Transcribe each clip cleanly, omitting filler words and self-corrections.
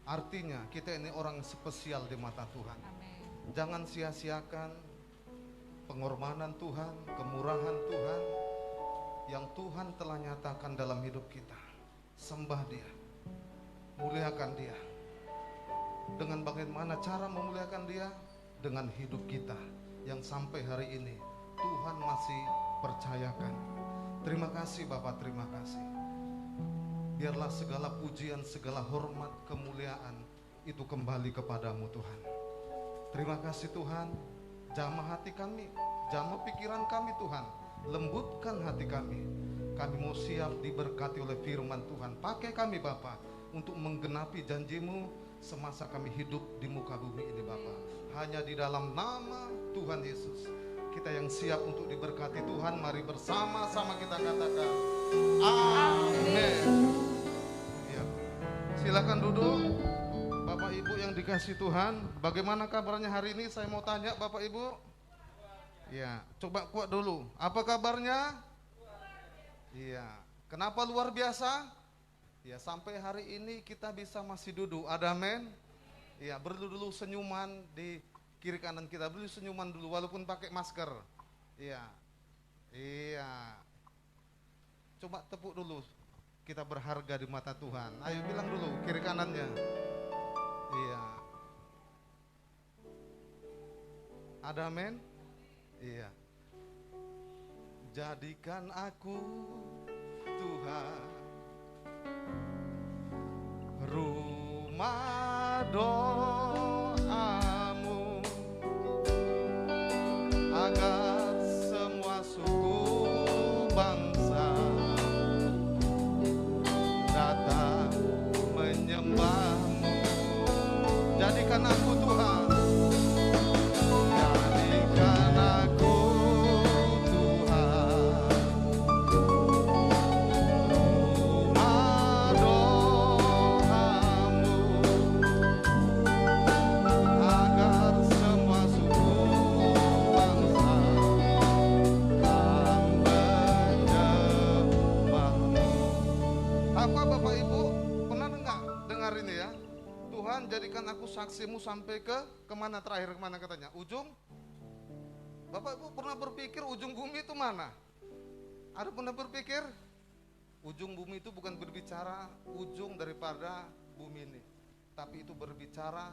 Artinya kita ini orang spesial di mata Tuhan. Amin. Jangan sia-siakan pengorbanan Tuhan, kemurahan Tuhan yang Tuhan telah nyatakan dalam hidup kita. Sembah Dia, muliakan Dia. Dengan bagaimana cara memuliakan Dia? Dengan hidup kita yang sampai hari ini Tuhan masih percayakan. Terima kasih Bapak, terima kasih. Biarlah segala pujian, segala hormat, kemuliaan itu kembali kepadamu Tuhan. Terima kasih Tuhan. Jamah hati kami, jamah pikiran kami Tuhan. Lembutkan hati kami. Kami mau siap diberkati oleh firman Tuhan. Pakai kami Bapa untuk menggenapi janji-Mu semasa kami hidup di muka bumi ini Bapa. Hanya di dalam nama Tuhan Yesus kita yang siap untuk diberkati Tuhan. Mari bersama-sama kita katakan amin. Ya. Silakan duduk Bapak Ibu yang dikasih Tuhan. Bagaimana kabarnya hari ini? Saya mau tanya Bapak Ibu. Ya, coba kuat dulu. Apa kabarnya? Iya. Kenapa luar biasa? Ya, sampai hari ini kita bisa masih duduk. Ada amin? Ya, beri dulu senyuman di kiri kanan kita. Beri senyuman dulu walaupun pakai masker. Iya. Iya. Coba tepuk dulu. Kita berharga di mata Tuhan. Ayo bilang dulu kiri kanannya. Iya. Ada amin? Iya. Jadikan aku Tuhan rumah doamu, agar semua suku bangsa datang menyembahmu. Jadikan aku Tuhan, jadikan aku Tuhan rumah doamu, agar semua suku bangsa datang menyembahmu. Apa Bapak Ibu pernah dengar ini ya? Tuhan jadikan aku saksimu sampai ke kemana terakhir, kemana katanya? Ujung? Bapak Ibu pernah berpikir ujung bumi itu mana? Ada pernah berpikir? Ujung bumi itu bukan berbicara ujung daripada bumi ini, tapi itu berbicara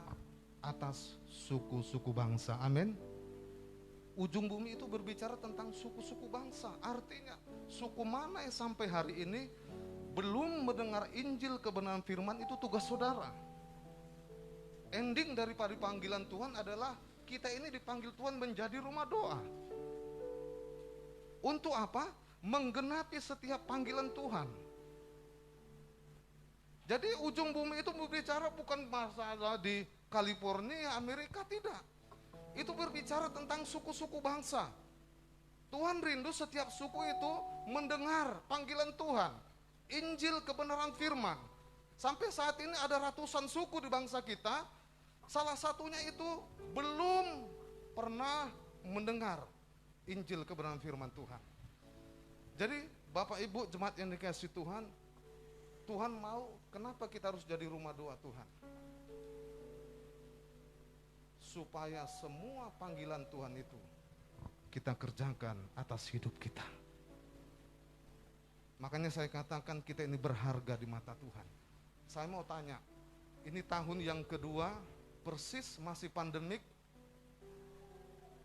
atas suku-suku bangsa. Amin. Ujung bumi itu berbicara tentang suku-suku bangsa. Artinya suku mana yang sampai hari ini belum mendengar Injil kebenaran firman, itu tugas saudara. Ending daripada panggilan Tuhan adalah kita ini dipanggil Tuhan menjadi rumah doa. Untuk apa? Menggenapi setiap panggilan Tuhan. Jadi ujung bumi itu berbicara bukan masalah di California, Amerika, tidak. Itu berbicara tentang suku-suku bangsa. Tuhan rindu setiap suku itu mendengar panggilan Tuhan, Injil kebenaran firman. Sampai saat ini ada ratusan suku di bangsa kita, salah satunya itu belum pernah mendengar Injil kebenaran firman Tuhan. Jadi Bapak Ibu jemaat yang dikasihi Tuhan, Tuhan mau, kenapa kita harus jadi rumah doa Tuhan? Supaya semua panggilan Tuhan itu kita kerjakan atas hidup kita. Makanya saya katakan kita ini berharga di mata Tuhan. Saya mau tanya, ini tahun yang kedua persis masih pandemik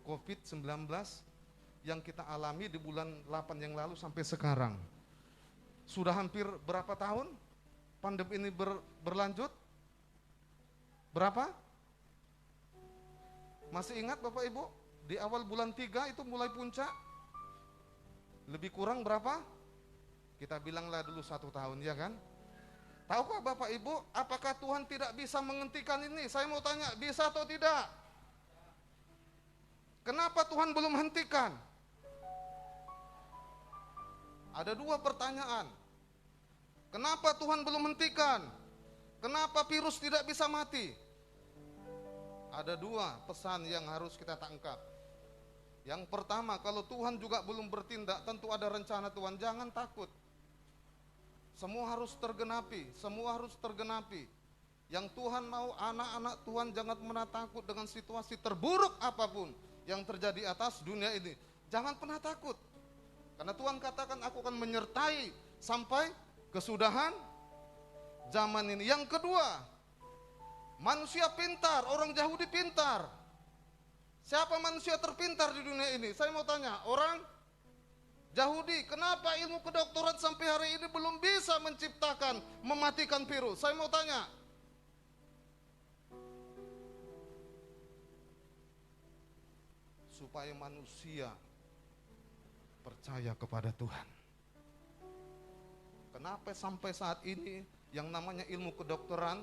COVID-19 yang kita alami di bulan 8 yang lalu sampai sekarang. Sudah hampir berapa tahun pandemi ini berlanjut? Berapa? Masih ingat Bapak Ibu? Di awal bulan 3 itu mulai puncak. Lebih kurang berapa? Kita bilanglah dulu 1 tahun, ya kan? Tahukah Bapak Ibu, apakah Tuhan tidak bisa menghentikan ini? Saya mau tanya, bisa atau tidak? Kenapa Tuhan belum hentikan? Ada 2 pertanyaan. Kenapa Tuhan belum hentikan? Kenapa virus tidak bisa mati? Ada 2 pesan yang harus kita tangkap. Yang pertama, kalau Tuhan juga belum bertindak, tentu ada rencana Tuhan. Jangan takut. Semua harus tergenapi, semua harus tergenapi. Yang Tuhan mau anak-anak Tuhan jangan pernah takut dengan situasi terburuk apapun yang terjadi atas dunia ini. Jangan pernah takut. Karena Tuhan katakan aku akan menyertai sampai kesudahan zaman ini. Yang kedua, manusia pintar, orang Yahudi pintar. Siapa manusia terpintar di dunia ini? Saya mau tanya, orang Yahudi, kenapa ilmu kedokteran sampai hari ini belum bisa menciptakan, mematikan virus? Saya mau tanya. Supaya manusia percaya kepada Tuhan. Kenapa sampai saat ini yang namanya ilmu kedokteran,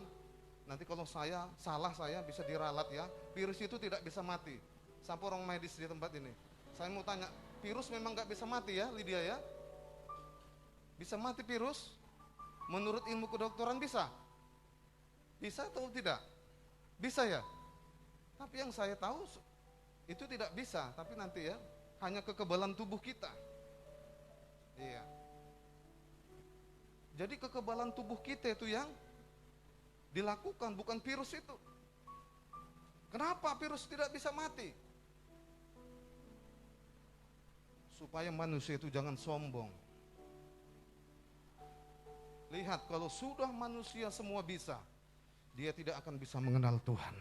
nanti kalau saya salah saya bisa diralat ya, virus itu tidak bisa mati. Sampai orang medis di tempat ini. Saya mau tanya, virus memang gak bisa mati ya Lydia ya? Bisa mati virus? Menurut ilmu kedokteran bisa? Bisa atau tidak? Bisa ya? Tapi yang saya tahu itu tidak bisa, tapi nanti ya, hanya kekebalan tubuh kita. Iya. Jadi kekebalan tubuh kita itu yang dilakukan, bukan virus itu. Kenapa virus tidak bisa mati? Supaya manusia itu jangan sombong. Lihat, kalau sudah manusia semua bisa, dia tidak akan bisa mengenal Tuhan.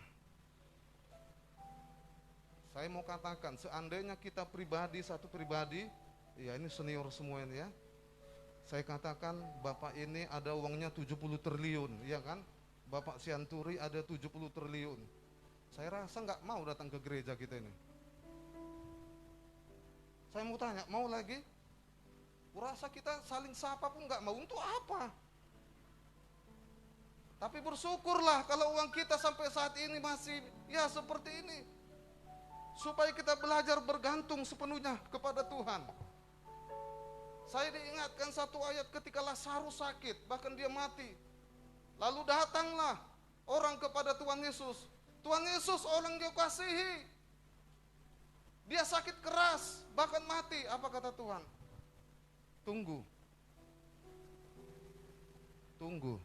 Saya mau katakan, seandainya kita pribadi, satu pribadi, ya ini senior semua ini ya. Saya katakan, Bapak ini ada uangnya 70 triliun, ya kan? Bapak Sianturi ada 70 triliun. Saya rasa nggak mau datang ke gereja kita ini. Saya mau tanya, mau lagi? Kurasa kita saling sapa pun nggak mau, untuk apa? Tapi bersyukurlah kalau uang kita sampai saat ini masih ya seperti ini. Supaya kita belajar bergantung sepenuhnya kepada Tuhan. Saya diingatkan satu ayat ketika Lazarus sakit, bahkan dia mati. Lalu datanglah orang kepada Tuhan Yesus. Tuhan Yesus orang yang kasihi. Dia sakit keras, bahkan mati. Apa kata Tuhan? Tunggu. Tunggu.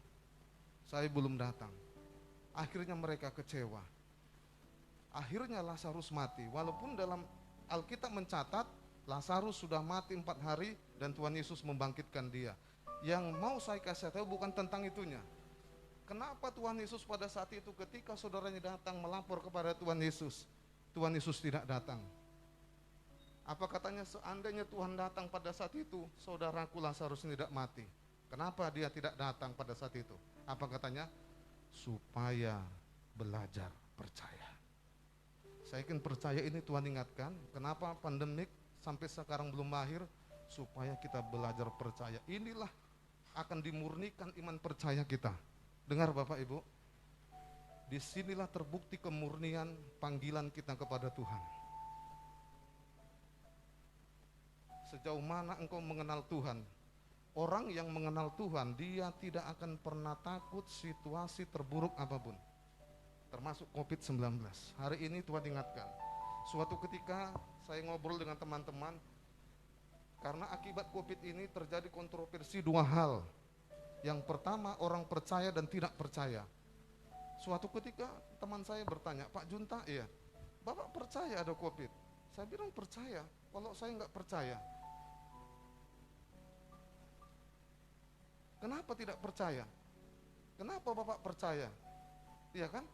Saya belum datang. Akhirnya mereka kecewa. Akhirnya Lazarus mati. Walaupun dalam Alkitab mencatat Lazarus sudah mati 4 hari dan Tuhan Yesus membangkitkan dia. Yang mau saya kasih tahu bukan tentang itunya. Kenapa Tuhan Yesus pada saat itu ketika saudaranya datang melapor kepada Tuhan Yesus tidak datang? Apa katanya, seandainya Tuhan datang pada saat itu, saudaraku Lazarus tidak mati. Kenapa dia tidak datang pada saat itu? Apa katanya? Supaya belajar percaya. Saya yakin percaya ini Tuhan ingatkan. Kenapa pandemik sampai sekarang belum lahir? Supaya kita belajar percaya. Inilah akan dimurnikan iman percaya kita. Dengar Bapak Ibu, disinilah terbukti kemurnian panggilan kita kepada Tuhan. Sejauh mana engkau mengenal Tuhan? Orang yang mengenal Tuhan, dia tidak akan pernah takut situasi terburuk apapun. Termasuk COVID-19. Hari ini Tuhan ingatkan. Suatu ketika saya ngobrol dengan teman-teman, karena akibat COVID ini terjadi kontroversi 2 hal. Yang pertama, orang percaya dan tidak percaya. Suatu ketika teman saya bertanya, Pak Junta, iya, Bapak percaya ada COVID? Saya bilang percaya. Kalau saya nggak percaya, kenapa tidak percaya? Kenapa Bapak percaya? Iya kan?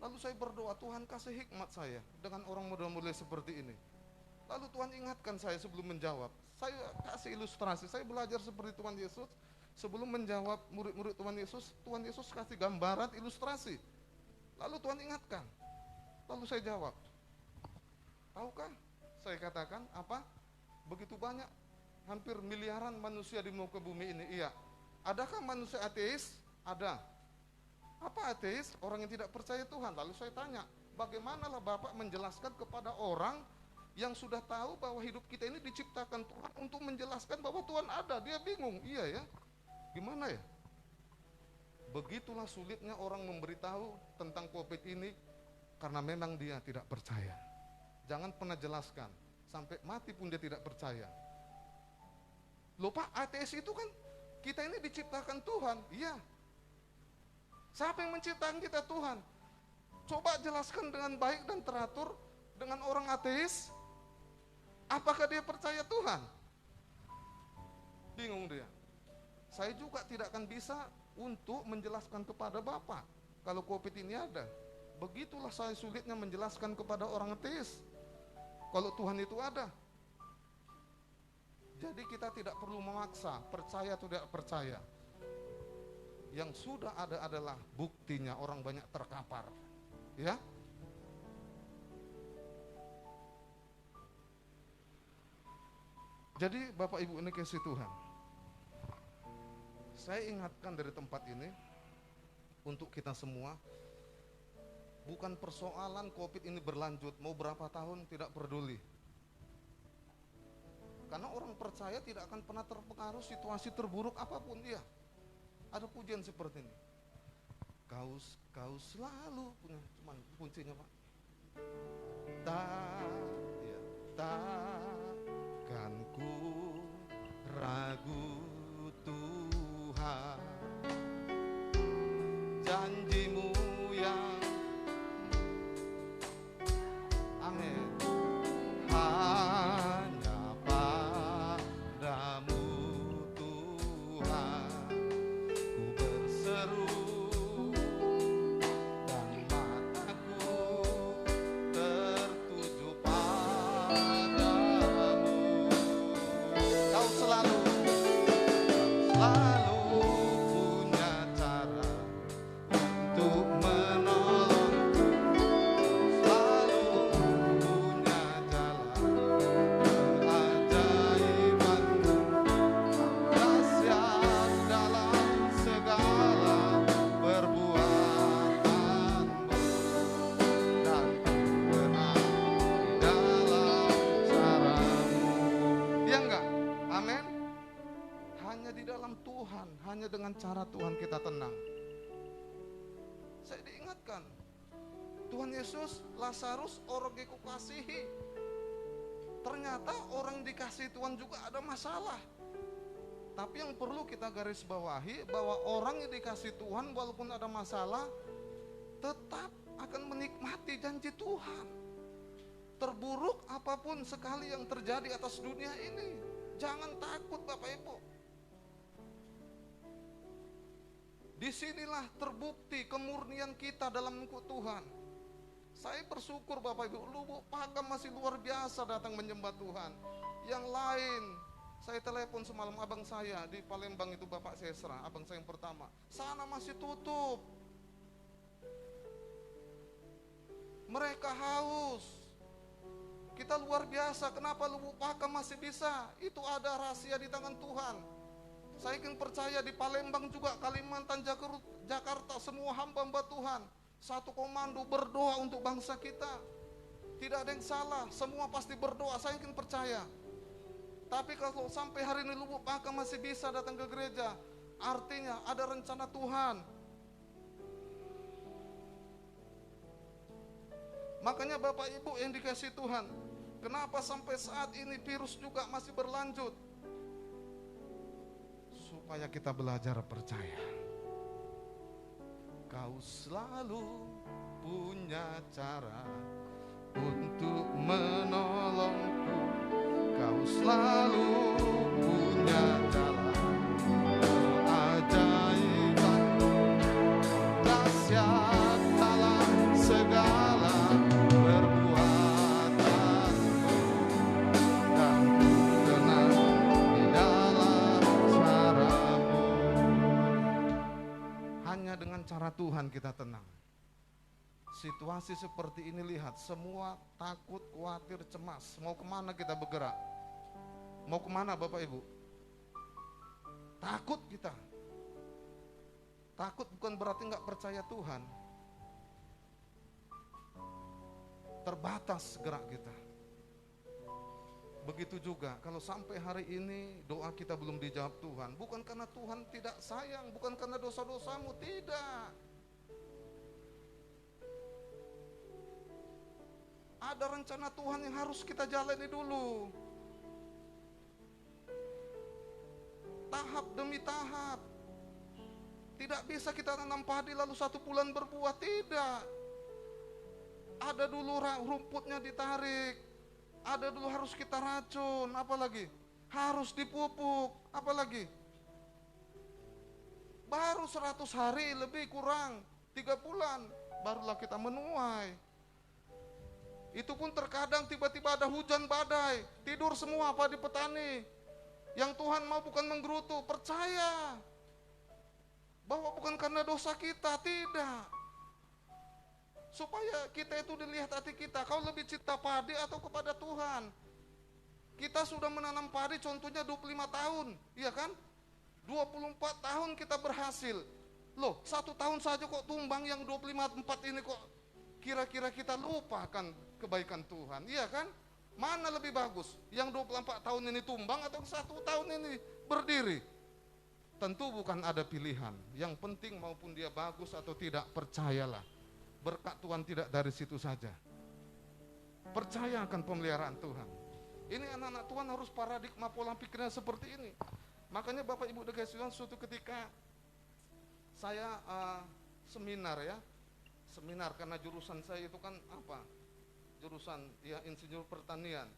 Lalu saya berdoa, Tuhan kasih hikmat saya dengan orang muda-mudi seperti ini. Lalu Tuhan ingatkan saya sebelum menjawab. Saya kasih ilustrasi, saya belajar seperti Tuhan Yesus. Sebelum menjawab murid-murid Tuhan Yesus kasih gambaran ilustrasi. Lalu Tuhan ingatkan. Lalu saya jawab. Tahukah? Saya katakan apa? Begitu banyak, hampir miliaran manusia di muka bumi ini. Iya. Adakah manusia ateis? Ada. Apa ateis? Orang yang tidak percaya Tuhan. Lalu saya tanya, bagaimanalah Bapak menjelaskan kepada orang yang sudah tahu bahwa hidup kita ini diciptakan Tuhan untuk menjelaskan bahwa Tuhan ada? Dia bingung. Iya ya. Gimana ya? Begitulah sulitnya orang memberitahu tentang COVID ini karena memang dia tidak percaya. Jangan pernah jelaskan, sampai mati pun dia tidak percaya. Loh Pak, ateis itu kan kita ini diciptakan Tuhan. Iya. Siapa yang menciptakan kita? Tuhan. Coba jelaskan dengan baik dan teratur dengan orang ateis. Apakah dia percaya Tuhan? Bingung dia. Saya juga tidak akan bisa untuk menjelaskan kepada Bapak kalau COVID ini ada. Begitulah saya sulitnya menjelaskan kepada orang ateis kalau Tuhan itu ada. Jadi kita tidak perlu memaksa, percaya atau tidak percaya. Yang sudah ada adalah buktinya, orang banyak terkapar. Ya. Jadi Bapak Ibu ini kasih Tuhan. Saya ingatkan dari tempat ini untuk kita semua, bukan persoalan COVID ini berlanjut mau berapa tahun tidak peduli. Karena orang percaya tidak akan pernah terpengaruh situasi terburuk apapun dia. Ada pujian seperti ini. Kau selalu punya, cuman kuncinya Pak. Takkan ku ragu Tuhan, janjimu yang amin. Hanya padamu Tuhan ku berseru, dan mataku tertuju padamu. Kau selalu punya cara untuk menolongku, selalu punya jalan keajaibanmu, dahsyat dalam segala perbuatanmu, dan tenang dalam caramu. Ya enggak? Amin. Hanya di dalam Tuhan, hanya dengan cara Tuhan kita tenang. Saya diingatkan, Tuhan Yesus, Lazarus orang yang kukasihi. Ternyata orang yang dikasihi Tuhan juga ada masalah. Tapi yang perlu kita garis bawahi, bahwa orang yang dikasihi Tuhan walaupun ada masalah, tetap akan menikmati janji Tuhan. Terburuk apapun sekali yang terjadi atas dunia ini, jangan takut Bapak Ibu. Disinilah terbukti kemurnian kita dalam mengikut Tuhan. Saya bersyukur Bapak Ibu, Lubuk Pakam masih luar biasa datang menyembah Tuhan. Yang lain, saya telepon semalam abang saya di Palembang itu, Bapak Sesra, abang saya yang pertama. Sana masih tutup. Mereka haus. Kita luar biasa, kenapa Lubuk Pakam masih bisa? Itu ada rahasia di tangan Tuhan. Saya ingin percaya di Palembang juga, Kalimantan, Jakarta, semua hamba-hamba Tuhan satu komando berdoa untuk bangsa kita. Tidak ada yang salah, semua pasti berdoa, saya ingin percaya. Tapi kalau sampai hari ini Lubuk Pakam masih bisa datang ke gereja, artinya ada rencana Tuhan. Makanya Bapak Ibu yang dikasih Tuhan, kenapa sampai saat ini virus juga masih berlanjut? Supaya kita belajar percaya. Kau selalu punya cara untuk menolongku. Kau selalu punya jalan keajaibanmu, dahsyat dalam segala perbuatanmu, dan ku tenang di dalam caramu. Hanya dengan cara Tuhan kita tenang. Situasi seperti ini, lihat, semua takut, khawatir, cemas. Mau kemana kita bergerak? Mau kemana Bapak Ibu? Takut kita. Takut bukan berarti nggak percaya Tuhan. Terbatas gerak kita. Begitu juga kalau sampai hari ini doa kita belum dijawab Tuhan, bukan karena Tuhan tidak sayang, bukan karena dosa-dosamu, tidak. Ada rencana Tuhan yang harus kita jalani dulu. Tahap demi tahap. Tidak bisa kita tanam padi lalu 1 bulan berbuah, tidak. Ada dulu rumputnya ditarik, ada dulu harus kita racun, apalagi harus dipupuk, apalagi baru 100 hari lebih kurang 3 bulan barulah kita menuai. Itu pun terkadang tiba-tiba ada hujan badai, tidur semua padi petani. Yang Tuhan mau bukan menggerutu, percaya bahwa bukan karena dosa kita, tidak. Supaya kita itu dilihat hati kita, kau lebih cinta padi atau kepada Tuhan? Kita sudah menanam padi contohnya 25 tahun, iya kan? 24 tahun kita berhasil. Loh, 1 tahun saja kok tumbang, yang 25 ini kok kira-kira kita lupakan kebaikan Tuhan, iya kan? Mana lebih bagus? Yang 24 tahun ini tumbang atau 1 tahun ini berdiri? Tentu bukan ada pilihan. Yang penting maupun dia bagus atau tidak, percayalah. Berkat Tuhan tidak dari situ saja. Percaya akan pemeliharaan Tuhan. Ini anak-anak Tuhan harus paradigma pola pikirnya seperti ini. Makanya Bapak Ibu dikasih suatu ketika saya seminar ya. Seminar karena jurusan saya itu kan apa? Jurusan ya insinyur pertanian.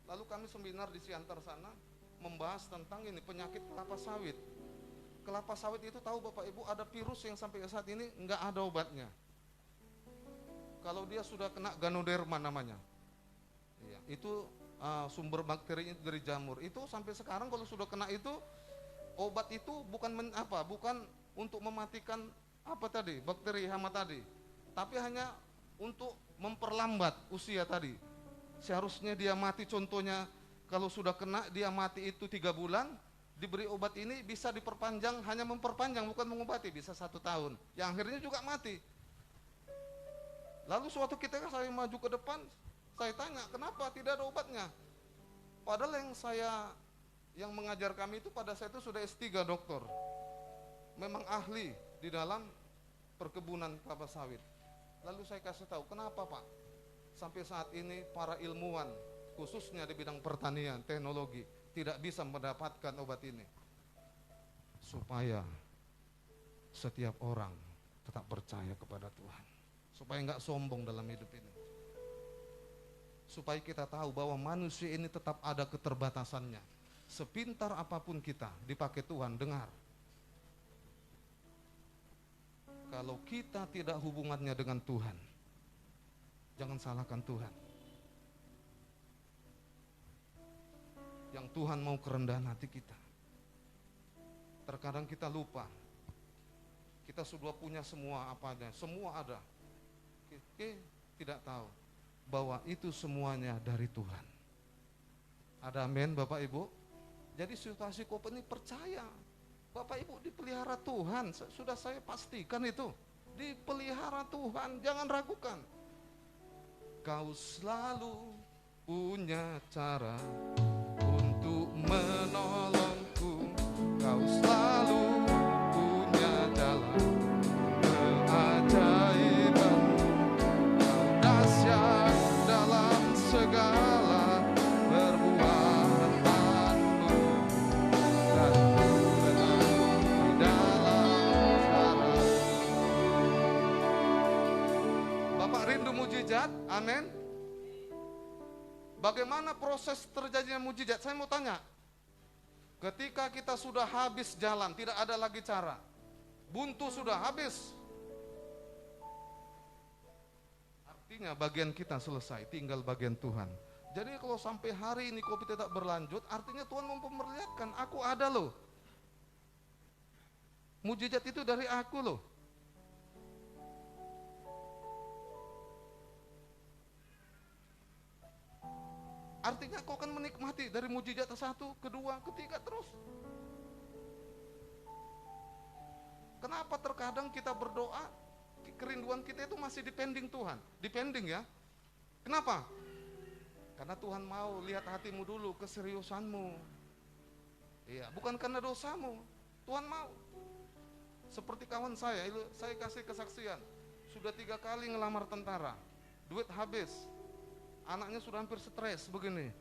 Lalu kami seminar di Siantar sana membahas tentang ini penyakit kelapa sawit. Kelapa sawit itu tahu Bapak Ibu ada virus yang sampai saat ini enggak ada obatnya. Kalau dia sudah kena Ganoderma namanya, ya, itu sumber bakterinya dari jamur. Itu sampai sekarang kalau sudah kena itu, obat itu bukan bukan untuk mematikan bakteri hama tadi, tapi hanya untuk memperlambat usia tadi. Seharusnya dia mati, contohnya kalau sudah kena dia mati itu 3 bulan, diberi obat ini bisa diperpanjang, hanya memperpanjang bukan mengobati, bisa 1 tahun. Yang akhirnya juga mati. Lalu suatu ketika saya maju ke depan, saya tanya, kenapa tidak ada obatnya? Padahal yang mengajar kami itu pada saat itu sudah S3 doktor. Memang ahli di dalam perkebunan kelapa sawit. Lalu saya kasih tahu, kenapa Pak? Sampai saat ini para ilmuwan, khususnya di bidang pertanian, teknologi, tidak bisa mendapatkan obat ini. Supaya setiap orang tetap percaya kepada Tuhan. Supaya enggak sombong dalam hidup ini. Supaya kita tahu bahwa manusia ini tetap ada keterbatasannya. Sepintar apapun kita, dipakai Tuhan, dengar. Kalau kita tidak hubungannya dengan Tuhan, jangan salahkan Tuhan. Yang Tuhan mau kerendahan hati kita. Terkadang kita lupa. Kita sudah punya semua apa adanya, semua ada. Tidak tahu bahwa itu semuanya dari Tuhan. Ada amin Bapak Ibu? Jadi situasi COVID ini percaya Bapak Ibu dipelihara Tuhan, sudah saya pastikan itu dipelihara Tuhan, jangan ragukan. Kau selalu punya cara untuk menolongku, kau selalu punya jalan keajaiban, kau dahsyat dalam segala perbuatanmu, dan benar di dalam cara. Bapak rindu mujizat, amin. Bagaimana proses terjadinya mujizat? Saya mau tanya, ketika kita sudah habis jalan, tidak ada lagi cara, buntu sudah habis, artinya bagian kita selesai, tinggal bagian Tuhan. Jadi kalau sampai hari ini COVID tidak berlanjut, artinya Tuhan memperlihatkan, aku ada loh. Mujizat itu dari aku loh. Artinya kau akan menikmati dari mujizat 1, 2, 3 terus. Kenapa terkadang kita berdoa, kerinduan kita itu masih dipending Tuhan, dipending ya. Kenapa? Karena Tuhan mau lihat hatimu dulu, keseriusanmu. Iya, bukan karena dosamu. Tuhan mau. Seperti kawan saya kasih kesaksian, sudah 3 kali ngelamar tentara, duit habis. Anaknya sudah hampir stres begini.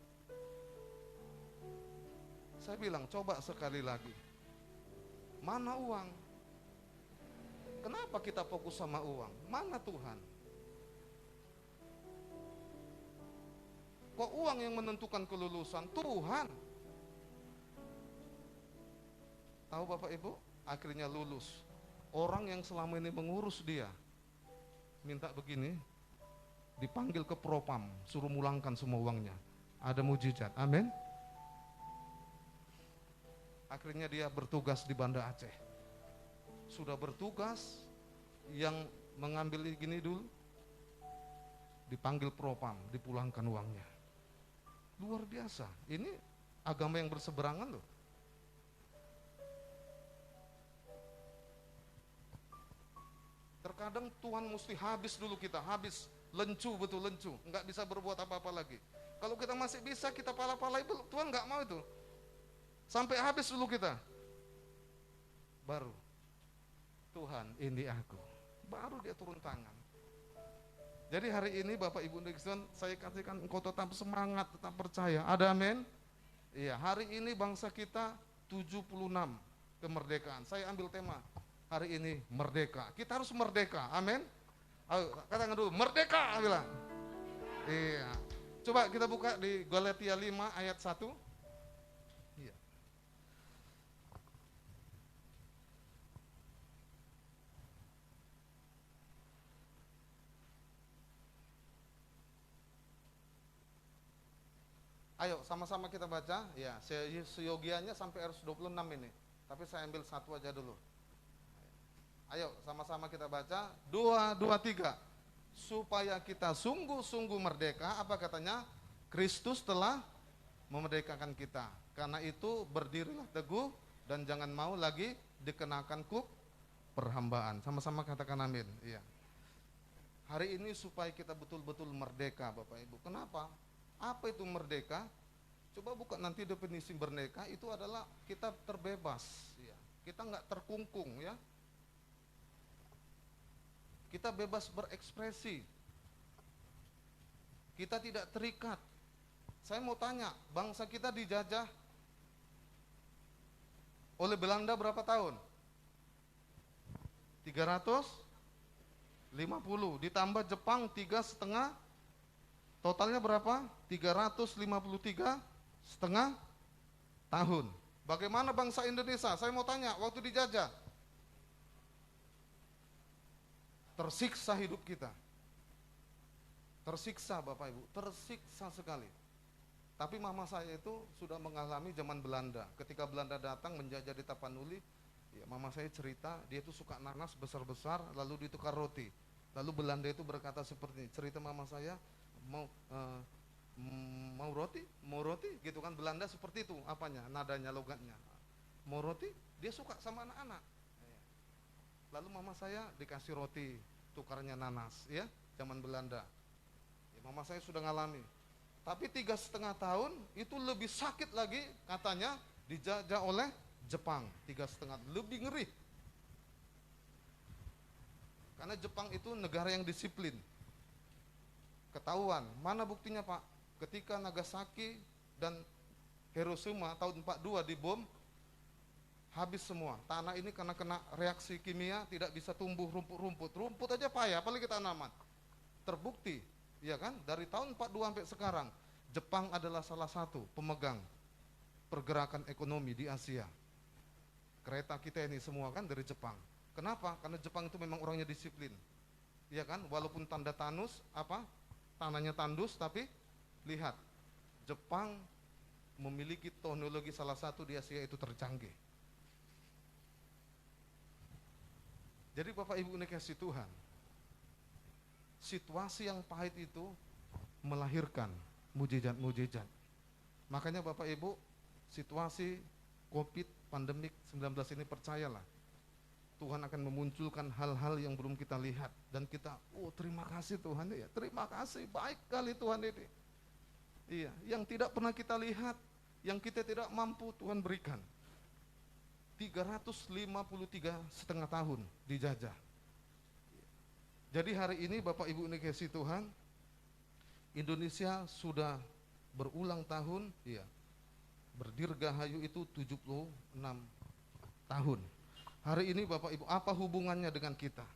Saya bilang, coba sekali lagi. Mana uang? Kenapa kita fokus sama uang? Mana Tuhan? Kok uang yang menentukan kelulusan? Tuhan. Tahu Bapak Ibu, akhirnya lulus. Orang yang selama ini mengurus dia minta begini, dipanggil ke propam, suruh mulangkan semua uangnya. Ada mujizat, amin. Akhirnya dia bertugas di Banda Aceh. Sudah bertugas, yang mengambil gini dulu, dipanggil propam, dipulangkan uangnya. Luar biasa, ini agama yang berseberangan loh. Terkadang Tuhan mesti habis dulu kita, habis, lencu, betul lencu, nggak bisa berbuat apa-apa lagi. Kalau kita masih bisa, kita pala-palai, Tuhan nggak mau itu. Sampai habis dulu kita. Baru, Tuhan ini aku. Baru dia turun tangan. Jadi hari ini Bapak Ibu Nixon, saya katakan engkau tetap semangat, tetap percaya. Ada amin? Iya, hari ini bangsa kita 76 kemerdekaan. Saya ambil tema hari ini merdeka. Kita harus merdeka, amin? Ayo, katakan dulu, merdeka, bilang. Iya. Coba kita buka di Galatia 5 ayat 1. Iya. Ayo sama-sama kita baca. Ya, seyogianya sampai harus 26 ini. Tapi saya ambil satu aja dulu. Ayo sama-sama kita baca. 2, 2, 3. Supaya kita sungguh-sungguh merdeka, apa katanya? Kristus telah memerdekakan kita. Karena itu berdirilah teguh dan jangan mau lagi dikenakan kuk perhambaan. Sama-sama katakan amin. Iya. Hari ini supaya kita betul-betul merdeka, Bapak Ibu. Kenapa? Apa itu merdeka? Coba buka nanti definisi merdeka, itu adalah kita terbebas, ya. Kita nggak terkungkung, ya. Kita bebas berekspresi. Kita tidak terikat. Saya mau tanya, bangsa kita dijajah oleh Belanda berapa tahun? 350, ditambah Jepang 3,5, totalnya berapa? 353,5 tahun. Bagaimana bangsa Indonesia? Saya mau tanya, waktu dijajah, tersiksa hidup kita. Tersiksa Bapak Ibu, tersiksa sekali. Tapi mama saya itu sudah mengalami zaman Belanda. Ketika Belanda datang menjajah di Tapanuli, ya, mama saya cerita, dia itu suka nanas besar-besar, lalu ditukar roti. Lalu Belanda itu berkata seperti ini, cerita mama saya, mau roti, gitu kan. Belanda seperti itu, apanya, nadanya, logatnya. Mau roti, dia suka sama anak-anak. Lalu mama saya dikasih roti, tukarnya nanas, ya, zaman Belanda. Ya, mama saya sudah ngalami. Tapi 3,5 tahun itu lebih sakit lagi, katanya dijajah oleh Jepang. 3,5, lebih ngeri. Karena Jepang itu negara yang disiplin. Ketahuan, mana buktinya Pak? Ketika Nagasaki dan Hiroshima tahun 42 dibom, habis semua. Tanah ini karena kena reaksi kimia tidak bisa tumbuh rumput-rumput. Rumput aja payah, apalagi tanaman. Terbukti, ya kan? Dari tahun 42 sampai sekarang, Jepang adalah salah satu pemegang pergerakan ekonomi di Asia. Kereta kita ini semua kan dari Jepang. Kenapa? Karena Jepang itu memang orangnya disiplin. Ya kan? Walaupun tanda tandus, tanahnya tandus, tapi lihat, Jepang memiliki teknologi salah satu di Asia itu tercanggih. Jadi Bapak Ibu dikasihi Tuhan, situasi yang pahit itu melahirkan mujizat-mujizat. Makanya Bapak Ibu, situasi COVID, pandemik 19 ini, percayalah, Tuhan akan memunculkan hal-hal yang belum kita lihat. Dan kita, terima kasih Tuhan, ya, terima kasih, baik kali Tuhan ini. Iya, yang tidak pernah kita lihat, yang kita tidak mampu, Tuhan berikan. 353,5 tahun dijajah. Jadi hari ini Bapak Ibu dikasihi Tuhan, Indonesia sudah berulang tahun, ya, berdirgahayu itu 76 tahun. Hari ini Bapak Ibu, apa hubungannya dengan kita?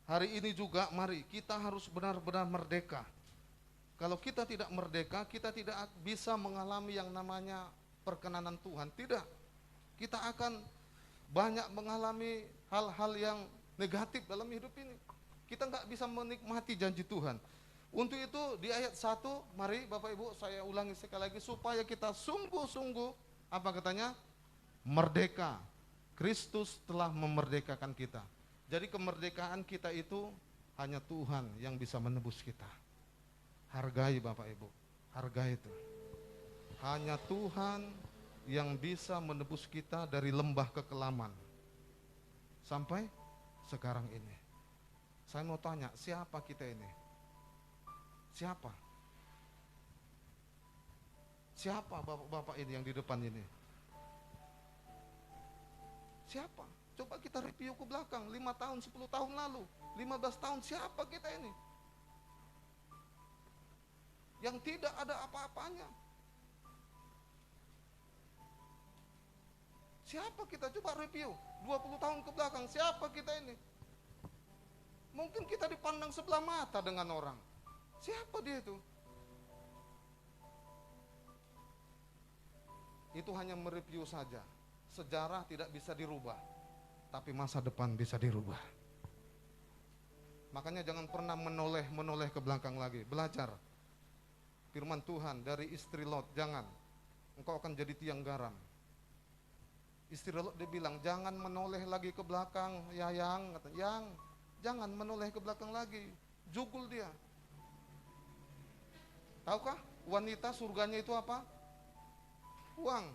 Hari ini juga mari kita harus benar-benar merdeka. Kalau kita tidak merdeka, kita tidak bisa mengalami yang namanya perkenanan Tuhan. Tidak. Kita akan banyak mengalami hal-hal yang negatif dalam hidup ini. Kita nggak bisa menikmati janji Tuhan. Untuk itu di ayat 1, mari Bapak Ibu saya ulangi sekali lagi, supaya kita sungguh-sungguh, apa katanya? Merdeka. Kristus telah memerdekakan kita. Jadi kemerdekaan kita itu hanya Tuhan yang bisa menebus kita. Hargai Bapak Ibu, hargai itu. Hanya Tuhan yang bisa menebus kita dari lembah kekelaman sampai sekarang ini. Saya mau tanya, siapa kita ini? Siapa? Siapa bapak-bapak ini yang di depan ini? Siapa? Coba kita review ke belakang, 5 tahun, 10 tahun lalu, 15 tahun, siapa kita ini? Yang tidak ada apa-apanya. Siapa kita? Coba review 20 tahun ke belakang, siapa kita ini? Mungkin kita dipandang sebelah mata dengan orang. Siapa dia itu? Itu hanya mereview saja. Sejarah tidak bisa dirubah, tapi masa depan bisa dirubah. Makanya jangan pernah menoleh ke belakang lagi. Belajar firman Tuhan dari istri Lot, jangan. Engkau akan jadi tiang garam. Istri Lot dia bilang, jangan menoleh lagi ke belakang, ya yang, kata, yang, jangan menoleh ke belakang lagi. Jugul dia. Tahukah wanita surganya itu apa? Uang.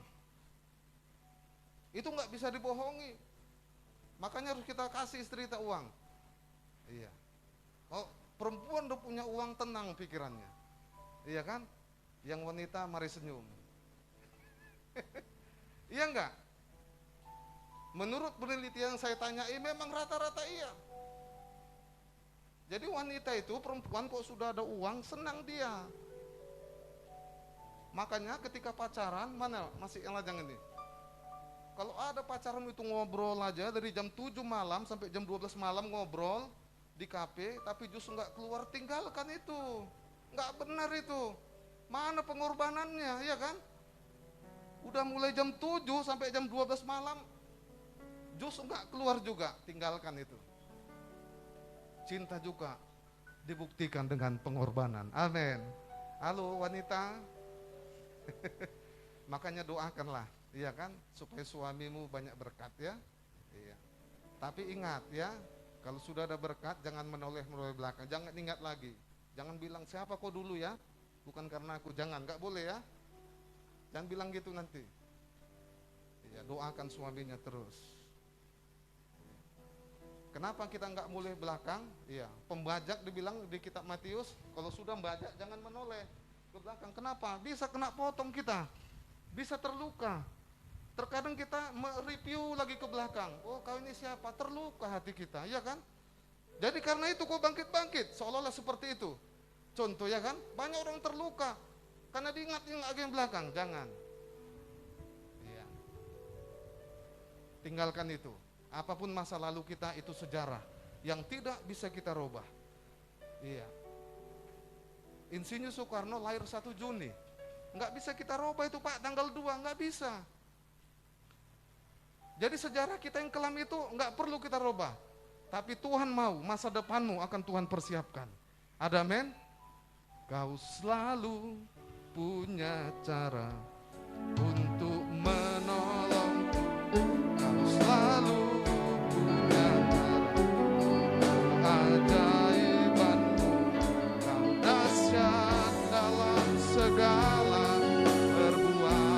Itu nggak bisa dibohongi. Makanya harus kita kasih istri kita uang. Iya. Oh, perempuan udah punya uang, tenang pikirannya. Iya kan? Yang wanita mari senyum. Iya enggak? Menurut penelitian yang saya tanyai memang rata-rata iya. Jadi wanita itu, perempuan kok sudah ada uang, senang dia. Makanya ketika pacaran, mana masih yang lajang ini? Kalau ada pacaran itu ngobrol aja dari jam 7 malam sampai jam 12 malam ngobrol di kafe, tapi justru nggak keluar, tinggalkan itu. Nggak benar itu. Mana pengorbanannya, ya kan? Udah mulai jam 7 sampai jam 12 malam, justru nggak keluar juga, tinggalkan itu. Cinta juga dibuktikan dengan pengorbanan. Amin. Halo wanita. Makanya doakanlah, iya kan, supaya suamimu banyak berkat ya. Iya. Tapi ingat ya, kalau sudah ada berkat jangan menoleh belakang, jangan ingat lagi. Jangan bilang siapa kau dulu ya, bukan karena aku, jangan, nggak boleh ya. Jangan bilang gitu nanti. Iya, doakan suaminya terus. Kenapa kita nggak boleh belakang? Iya, pembajak dibilang di kitab Matius, kalau sudah membajak jangan menoleh ke belakang. Kenapa? Bisa kena potong kita, bisa terluka. Terkadang kita mereview lagi ke belakang. Oh, kau ini siapa? Terluka hati kita, ya kan? Jadi karena itu kau bangkit-bangkit, seolah-olah seperti itu. Contoh ya kan, banyak orang terluka karena diingat-ingat lagi yang belakang. Jangan. Iya. Tinggalkan itu. Apapun masa lalu kita itu sejarah yang tidak bisa kita rubah. Iya. Insinyur Soekarno lahir 1 Juni. Nggak bisa kita rubah itu Pak, tanggal 2, nggak bisa. Jadi sejarah kita yang kelam itu nggak perlu kita rubah. Tapi Tuhan mau, masa depanmu akan Tuhan persiapkan. Ada amin? Kau selalu punya cara untuk menolongku. Kau selalu punya cara keajaibanmu. Kau dahsyat dalam segala perbuatanmu.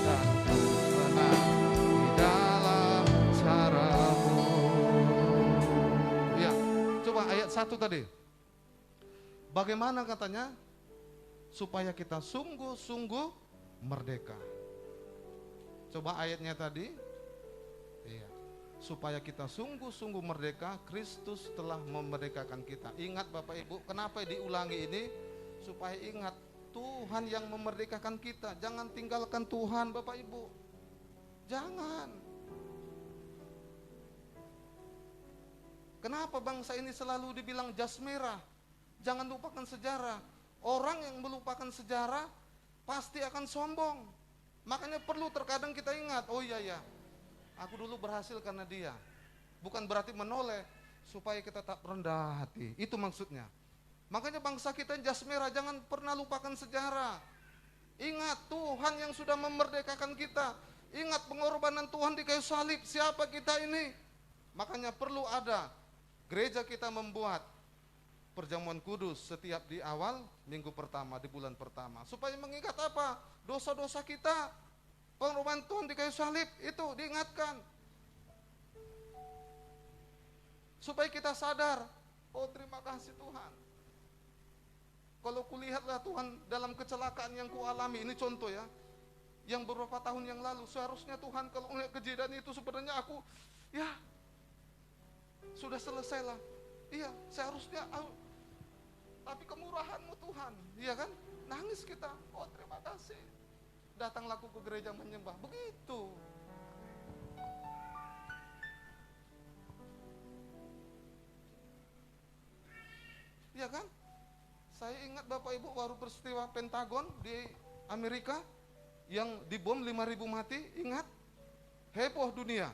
Dan ku menang di dalam caramu. Ya, coba ayat 1 tadi. Bagaimana katanya? Supaya kita sungguh-sungguh merdeka. Coba ayatnya tadi. Iya. Supaya kita sungguh-sungguh merdeka, Kristus telah memerdekakan kita. Ingat Bapak Ibu, kenapa diulangi ini? Supaya ingat, Tuhan yang memerdekakan kita. Jangan tinggalkan Tuhan Bapak Ibu. Jangan. Kenapa bangsa ini selalu dibilang jas merah? Jangan lupakan sejarah. Orang yang melupakan sejarah pasti akan sombong. Makanya perlu terkadang kita ingat, oh iya ya, aku dulu berhasil karena dia. Bukan berarti menoleh, supaya kita tak rendah hati. Itu maksudnya. Makanya bangsa kita jas merah, jangan pernah lupakan sejarah. Ingat Tuhan yang sudah memerdekakan kita. Ingat pengorbanan Tuhan di kayu salib. Siapa kita ini? Makanya perlu ada gereja kita membuat perjamuan kudus setiap di awal minggu pertama, di bulan pertama. Supaya mengingat apa? Dosa-dosa kita. Pengorbanan Tuhan di kayu salib itu diingatkan. Supaya kita sadar, oh terima kasih Tuhan. Kalau kulihatlah Tuhan dalam kecelakaan yang kualami, ini contoh ya, yang beberapa tahun yang lalu, seharusnya Tuhan kalau melihat kejadian itu sebenarnya aku, ya sudah selesai lah. Iya, seharusnya, tapi kemurahan-Mu Tuhan, iya kan? Nangis kita, oh terima kasih. Datanglah aku ke gereja menyembah, begitu. Iya kan? Saya ingat Bapak Ibu baru peristiwa Pentagon di Amerika yang dibom 5.000 mati, ingat? Heboh dunia.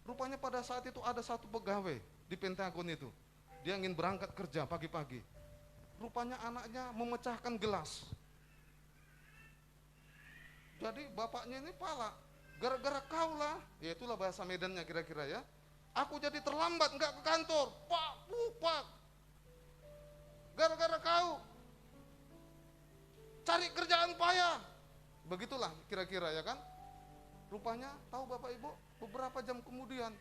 Rupanya pada saat itu ada satu pegawai di Pentagon itu. Dia ingin berangkat kerja pagi-pagi. Rupanya anaknya memecahkan gelas. Jadi bapaknya ini pala. Gara-gara kau lah, ya itulah bahasa Medannya kira-kira ya. Aku jadi terlambat enggak ke kantor. Pak, pak. Gara-gara kau cari kerjaan payah. Begitulah kira-kira ya kan. Rupanya tahu Bapak Ibu, beberapa jam kemudian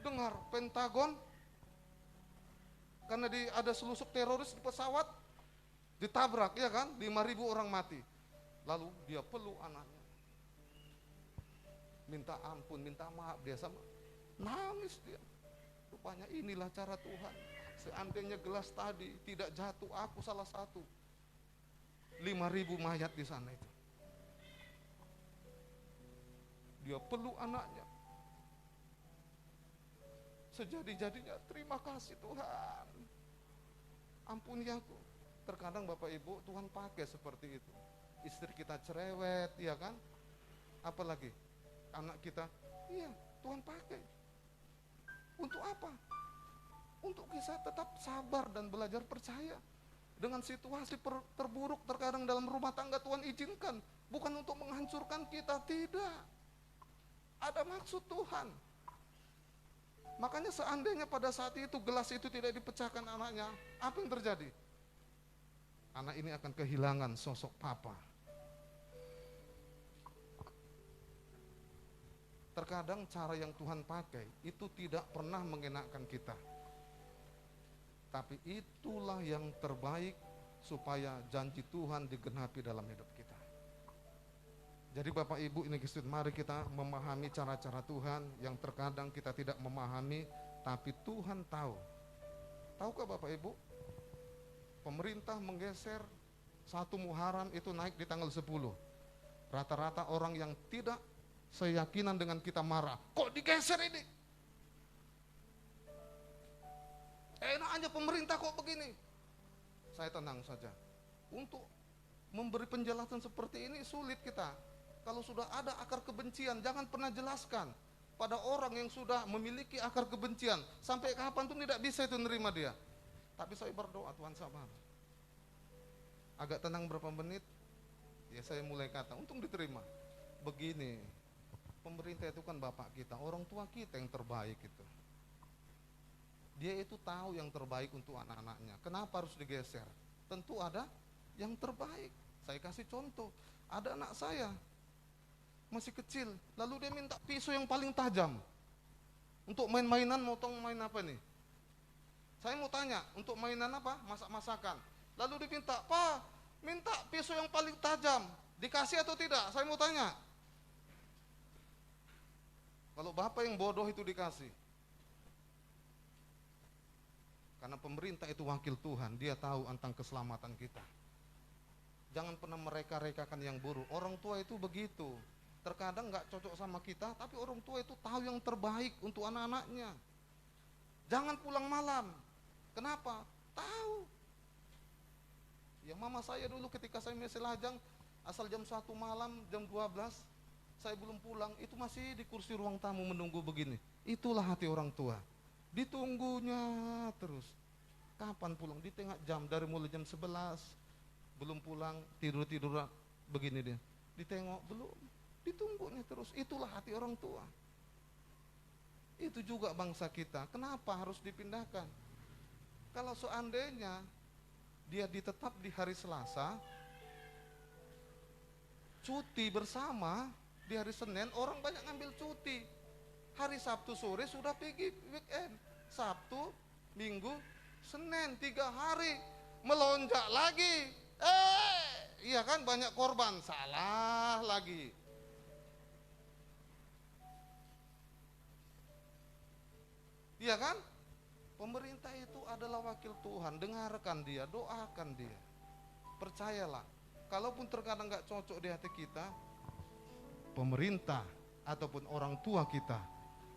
dengar Pentagon karena ada selusup teroris di pesawat ditabrak ya kan, 5.000 orang mati. Lalu dia peluk anaknya, minta ampun, minta maaf, dia sama nangis dia. Rupanya inilah cara Tuhan. Seandainya gelas tadi tidak jatuh, aku salah satu. 5.000 mayat di sana itu. Dia peluk anaknya. Sejadi-jadinya, terima kasih Tuhan. Ampuni aku. Terkadang Bapak Ibu, Tuhan pakai seperti itu. Istri kita cerewet, ya kan? Apalagi anak kita, iya, Tuhan pakai. Untuk apa? Untuk kita tetap sabar dan belajar percaya. Dengan situasi terburuk terkadang dalam rumah tangga Tuhan izinkan. Bukan untuk menghancurkan kita, tidak. Ada maksud Tuhan. Makanya seandainya pada saat itu gelas itu tidak dipecahkan anaknya, apa yang terjadi? Anak ini akan kehilangan sosok papa. Terkadang cara yang Tuhan pakai itu tidak pernah mengenakkan kita. Tapi itulah yang terbaik supaya janji Tuhan digenapi dalam hidup kita. Jadi Bapak Ibu ini Kristus, mari kita memahami cara-cara Tuhan yang terkadang kita tidak memahami, tapi Tuhan tahu. Tahukah Bapak Ibu? Pemerintah menggeser 1 Muharram itu naik di tanggal 10. Rata-rata orang yang tidak seyakinan dengan kita marah. Kok digeser ini? Enak aja pemerintah kok begini. Saya tenang saja. Untuk memberi penjelasan seperti ini sulit kita. Kalau sudah ada akar kebencian, jangan pernah jelaskan pada orang yang sudah memiliki akar kebencian. Sampai kapan tuh tidak bisa itu nerima dia. Tapi saya berdoa, Tuhan sabar. Agak tenang berapa menit, ya saya mulai kata, untung diterima. Begini, pemerintah itu kan bapak kita, orang tua kita yang terbaik itu. Dia itu tahu yang terbaik untuk anak-anaknya. Kenapa harus digeser? Tentu ada yang terbaik. Saya kasih contoh, ada anak saya, masih kecil, lalu dia minta pisau yang paling tajam. Untuk main-mainan, motong main apa nih? Saya mau tanya, untuk mainan apa? Masak-masakan. Lalu dia minta, Pak, minta pisau yang paling tajam. Dikasih atau tidak? Saya mau tanya. Kalau bapak yang bodoh itu dikasih. Karena pemerintah itu wakil Tuhan, dia tahu tentang keselamatan kita. Jangan pernah mereka-rekakan yang buruk. Orang tua itu begitu. terkadang nggak cocok sama kita, tapi orang tua itu tahu yang terbaik untuk anak-anaknya. Jangan pulang malam. Kenapa? Tahu. Ya mama saya dulu ketika saya masih lajang, asal jam 1 malam, jam 12, saya belum pulang, itu masih di kursi ruang tamu menunggu begini. Itulah hati orang tua. Ditunggunya terus. Kapan pulang? Di tengah jam, dari mulai jam 11, belum pulang, tidur-tidur begini dia. Ditengok, belum. Ditunggunya terus. Itulah hati orang tua. Itu juga bangsa kita. Kenapa harus dipindahkan? Kalau seandainya dia ditetap di hari Selasa, cuti bersama di hari Senin, orang banyak ngambil cuti. Hari Sabtu sore sudah pergi weekend. Sabtu, Minggu, Senin, 3 hari. Melonjak lagi. Iya kan, banyak korban. Salah lagi. Iya kan? Pemerintah itu adalah wakil Tuhan. Dengarkan dia, doakan dia. Percayalah, kalaupun terkadang gak cocok di hati kita, pemerintah ataupun orang tua kita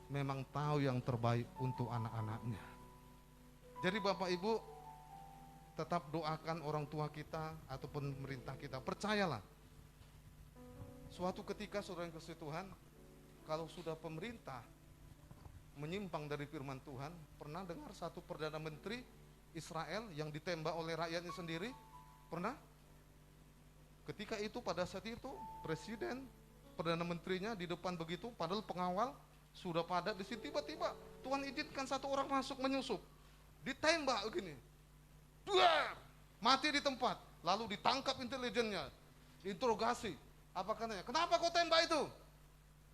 memang tahu yang terbaik untuk anak-anaknya. Jadi Bapak Ibu, tetap doakan orang tua kita ataupun pemerintah kita. Percayalah, suatu ketika saudara yang kasih Tuhan, kalau sudah pemerintah menyimpang dari firman Tuhan, pernah dengar satu Perdana Menteri Israel yang ditembak oleh rakyatnya sendiri? Pernah? Ketika itu, pada saat itu, Presiden, Perdana Menterinya di depan begitu, padahal pengawal sudah padat di sini, tiba-tiba Tuhan izinkan satu orang masuk menyusup, ditembak begini, duar, mati di tempat, lalu ditangkap intelijennya, interogasi, apa katanya? Kenapa kau tembak itu?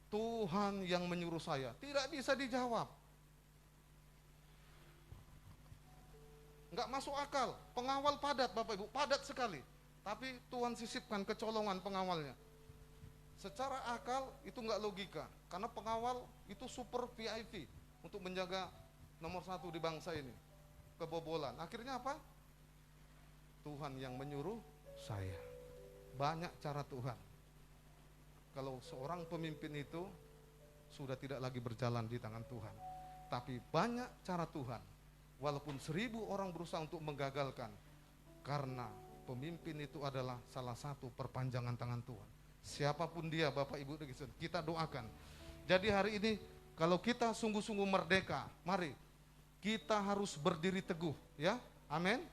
Tuhan yang menyuruh saya. Tidak bisa dijawab. Enggak masuk akal. Pengawal padat Bapak Ibu, padat sekali. Tapi Tuhan sisipkan kecolongan pengawalnya. Secara akal itu enggak logika. Karena pengawal itu super VIP untuk menjaga nomor 1 di bangsa ini. Kebobolan. Akhirnya apa? Tuhan yang menyuruh saya. Banyak cara Tuhan. Kalau seorang pemimpin itu sudah tidak lagi berjalan di tangan Tuhan, tapi banyak cara Tuhan. Walaupun 1000 orang berusaha untuk menggagalkan, karena pemimpin itu adalah salah satu perpanjangan tangan Tuhan. Siapapun dia, Bapak Ibu, kita doakan. Jadi hari ini kalau kita sungguh-sungguh merdeka, mari kita harus berdiri teguh, ya, amin.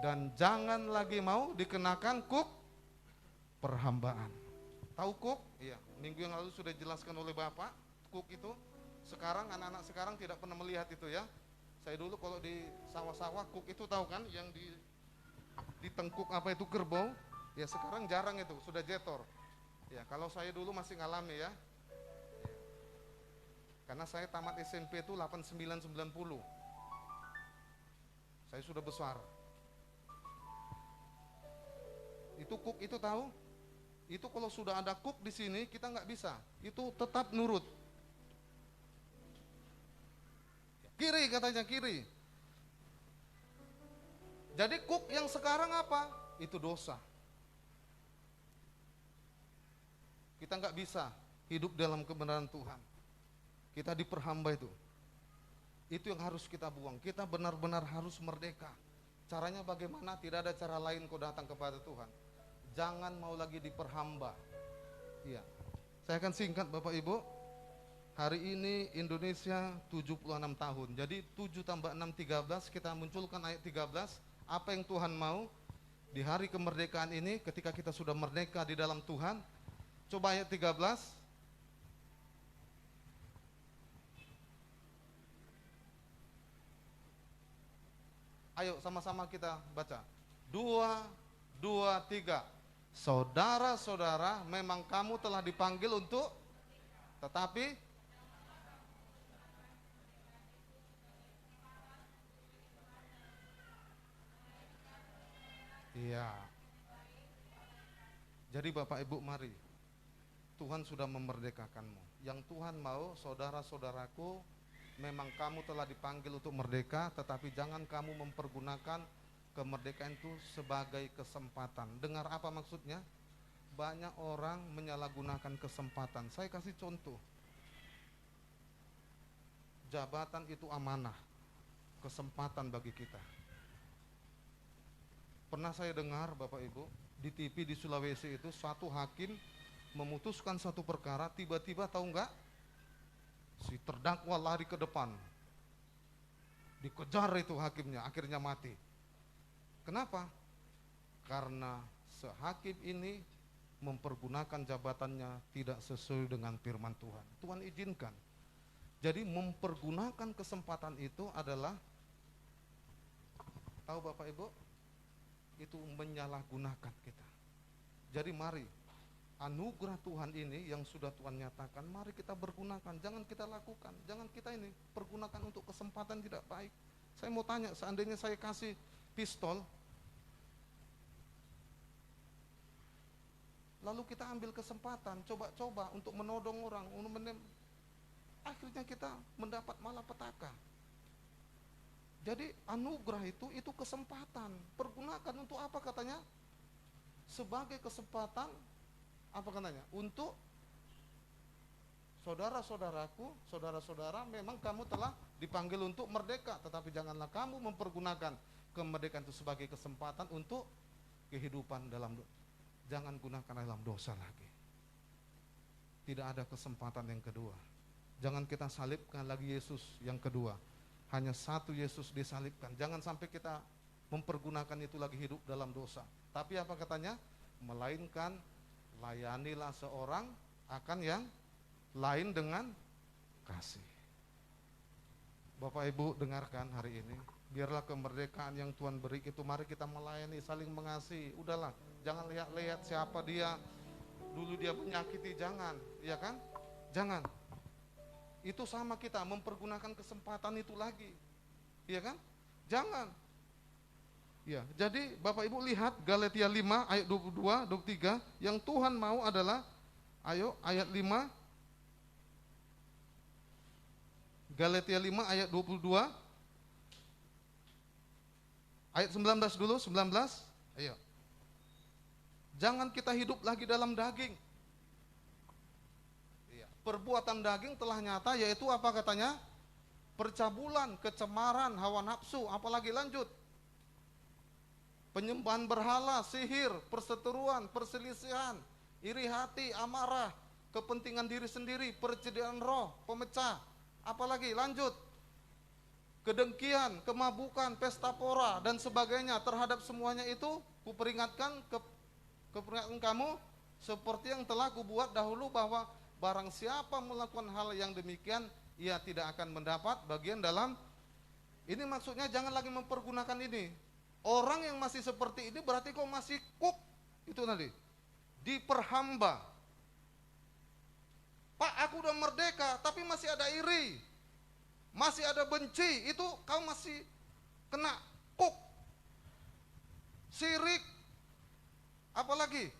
Dan jangan lagi mau dikenakan kuk perhambaan. Tahu kuk? Iya, minggu yang lalu sudah dijelaskan oleh Bapak, kuk itu. Sekarang anak-anak sekarang tidak pernah melihat itu ya. Saya dulu kalau di sawah-sawah, kuk itu tahu kan, yang di tengkuk apa itu, kerbau. Ya sekarang jarang itu, sudah jetor. Ya, kalau saya dulu masih ngalami ya. Karena saya tamat SMP itu 89-90. Saya sudah besar. Itu kuk itu tahu? Itu kalau sudah ada kuk di sini kita nggak bisa, itu tetap nurut. Kiri katanya, kiri. Jadi kuk yang sekarang apa? Itu dosa. Kita nggak bisa hidup dalam kebenaran Tuhan. Kita diperhamba itu. Itu yang harus kita buang. Kita benar-benar harus merdeka. Caranya bagaimana? Tidak ada cara lain kau datang kepada Tuhan. Jangan mau lagi diperhamba. Iya. Saya akan singkat Bapak Ibu. Hari ini Indonesia 76 tahun. Jadi 7 tambah 6 13, kita munculkan ayat 13. Apa yang Tuhan mau di hari kemerdekaan ini, ketika kita sudah merdeka di dalam Tuhan. Coba ayat 13. Ayo sama-sama kita baca. 2, 2, 3. Saudara-saudara, memang kamu telah dipanggil untuk, tetapi iya. Jadi Bapak Ibu mari, Tuhan sudah memerdekakanmu. Yang Tuhan mau, saudara-saudaraku, memang kamu telah dipanggil untuk merdeka, tetapi jangan kamu mempergunakan kemerdekaan itu sebagai kesempatan. Dengar apa maksudnya? banyak orang menyalahgunakan kesempatan. Saya kasih contoh. Jabatan itu amanah, kesempatan bagi kita. Pernah saya dengar Bapak Ibu, di TV di Sulawesi itu satu hakim memutuskan satu perkara, tiba-tiba tahu enggak? Si terdakwa lari ke depan. Dikejar itu hakimnya, akhirnya mati. Kenapa? Karena sehakim ini mempergunakan jabatannya tidak sesuai dengan firman Tuhan. Tuhan izinkan. Jadi mempergunakan kesempatan itu adalah, tahu Bapak Ibu, itu menyalahgunakan kita. Jadi mari, anugerah Tuhan ini yang sudah Tuhan nyatakan, mari kita bergunakan, jangan kita lakukan, jangan kita ini pergunakan untuk kesempatan tidak baik. Saya mau tanya, seandainya saya kasih pistol, lalu kita ambil kesempatan, coba-coba untuk menodong orang, akhirnya kita mendapat malapetaka. Jadi anugerah itu kesempatan. Pergunakan untuk apa katanya? Sebagai kesempatan, apa katanya? Untuk saudara-saudaraku, saudara-saudara, memang kamu telah dipanggil untuk merdeka, tetapi janganlah kamu mempergunakan kemerdekaan itu sebagai kesempatan untuk kehidupan dalam jangan gunakan dalam dosa lagi. Tidak ada kesempatan yang kedua. Jangan kita salibkan lagi Yesus yang kedua. Hanya satu Yesus disalibkan. Jangan sampai kita mempergunakan itu lagi hidup dalam dosa. Tapi apa katanya? Melainkan layanilah seorang akan yang lain dengan kasih. Bapak Ibu dengarkan hari ini, biarlah kemerdekaan yang Tuhan beri itu, mari kita melayani, saling mengasihi. Udahlah, jangan lihat-lihat siapa dia, dulu dia menyakiti, jangan, ya kan? Jangan. Itu sama kita mempergunakan kesempatan itu lagi, ya kan? Jangan. Ya, jadi Bapak Ibu lihat Galatia 5 ayat 22, 23, yang Tuhan mau adalah, ayo ayat 5, Galatia 5 ayat 22, ayat 19 dulu, 19, ayo. Jangan kita hidup lagi dalam daging. Perbuatan daging telah nyata, yaitu apa katanya? Percabulan, kecemaran, hawa nafsu, apalagi lanjut. Penyembahan berhala, sihir, perseteruan, perselisihan, iri hati, amarah, kepentingan diri sendiri, percediaan roh, pemecah, apalagi lanjut. Kedengkian, kemabukan, pesta pora, dan sebagainya. Terhadap semuanya itu, kuperingatkan keperingatkan kamu, seperti yang telah kubuat dahulu, bahwa barang siapa melakukan hal yang demikian, ia tidak akan mendapat bagian dalam. Ini maksudnya jangan lagi mempergunakan ini. Orang yang masih seperti ini berarti kok masih kuk, itu tadi, diperhamba. Pak, aku udah merdeka, tapi masih ada iri, masih ada benci, itu kau masih kena kuk, sirik, apalagi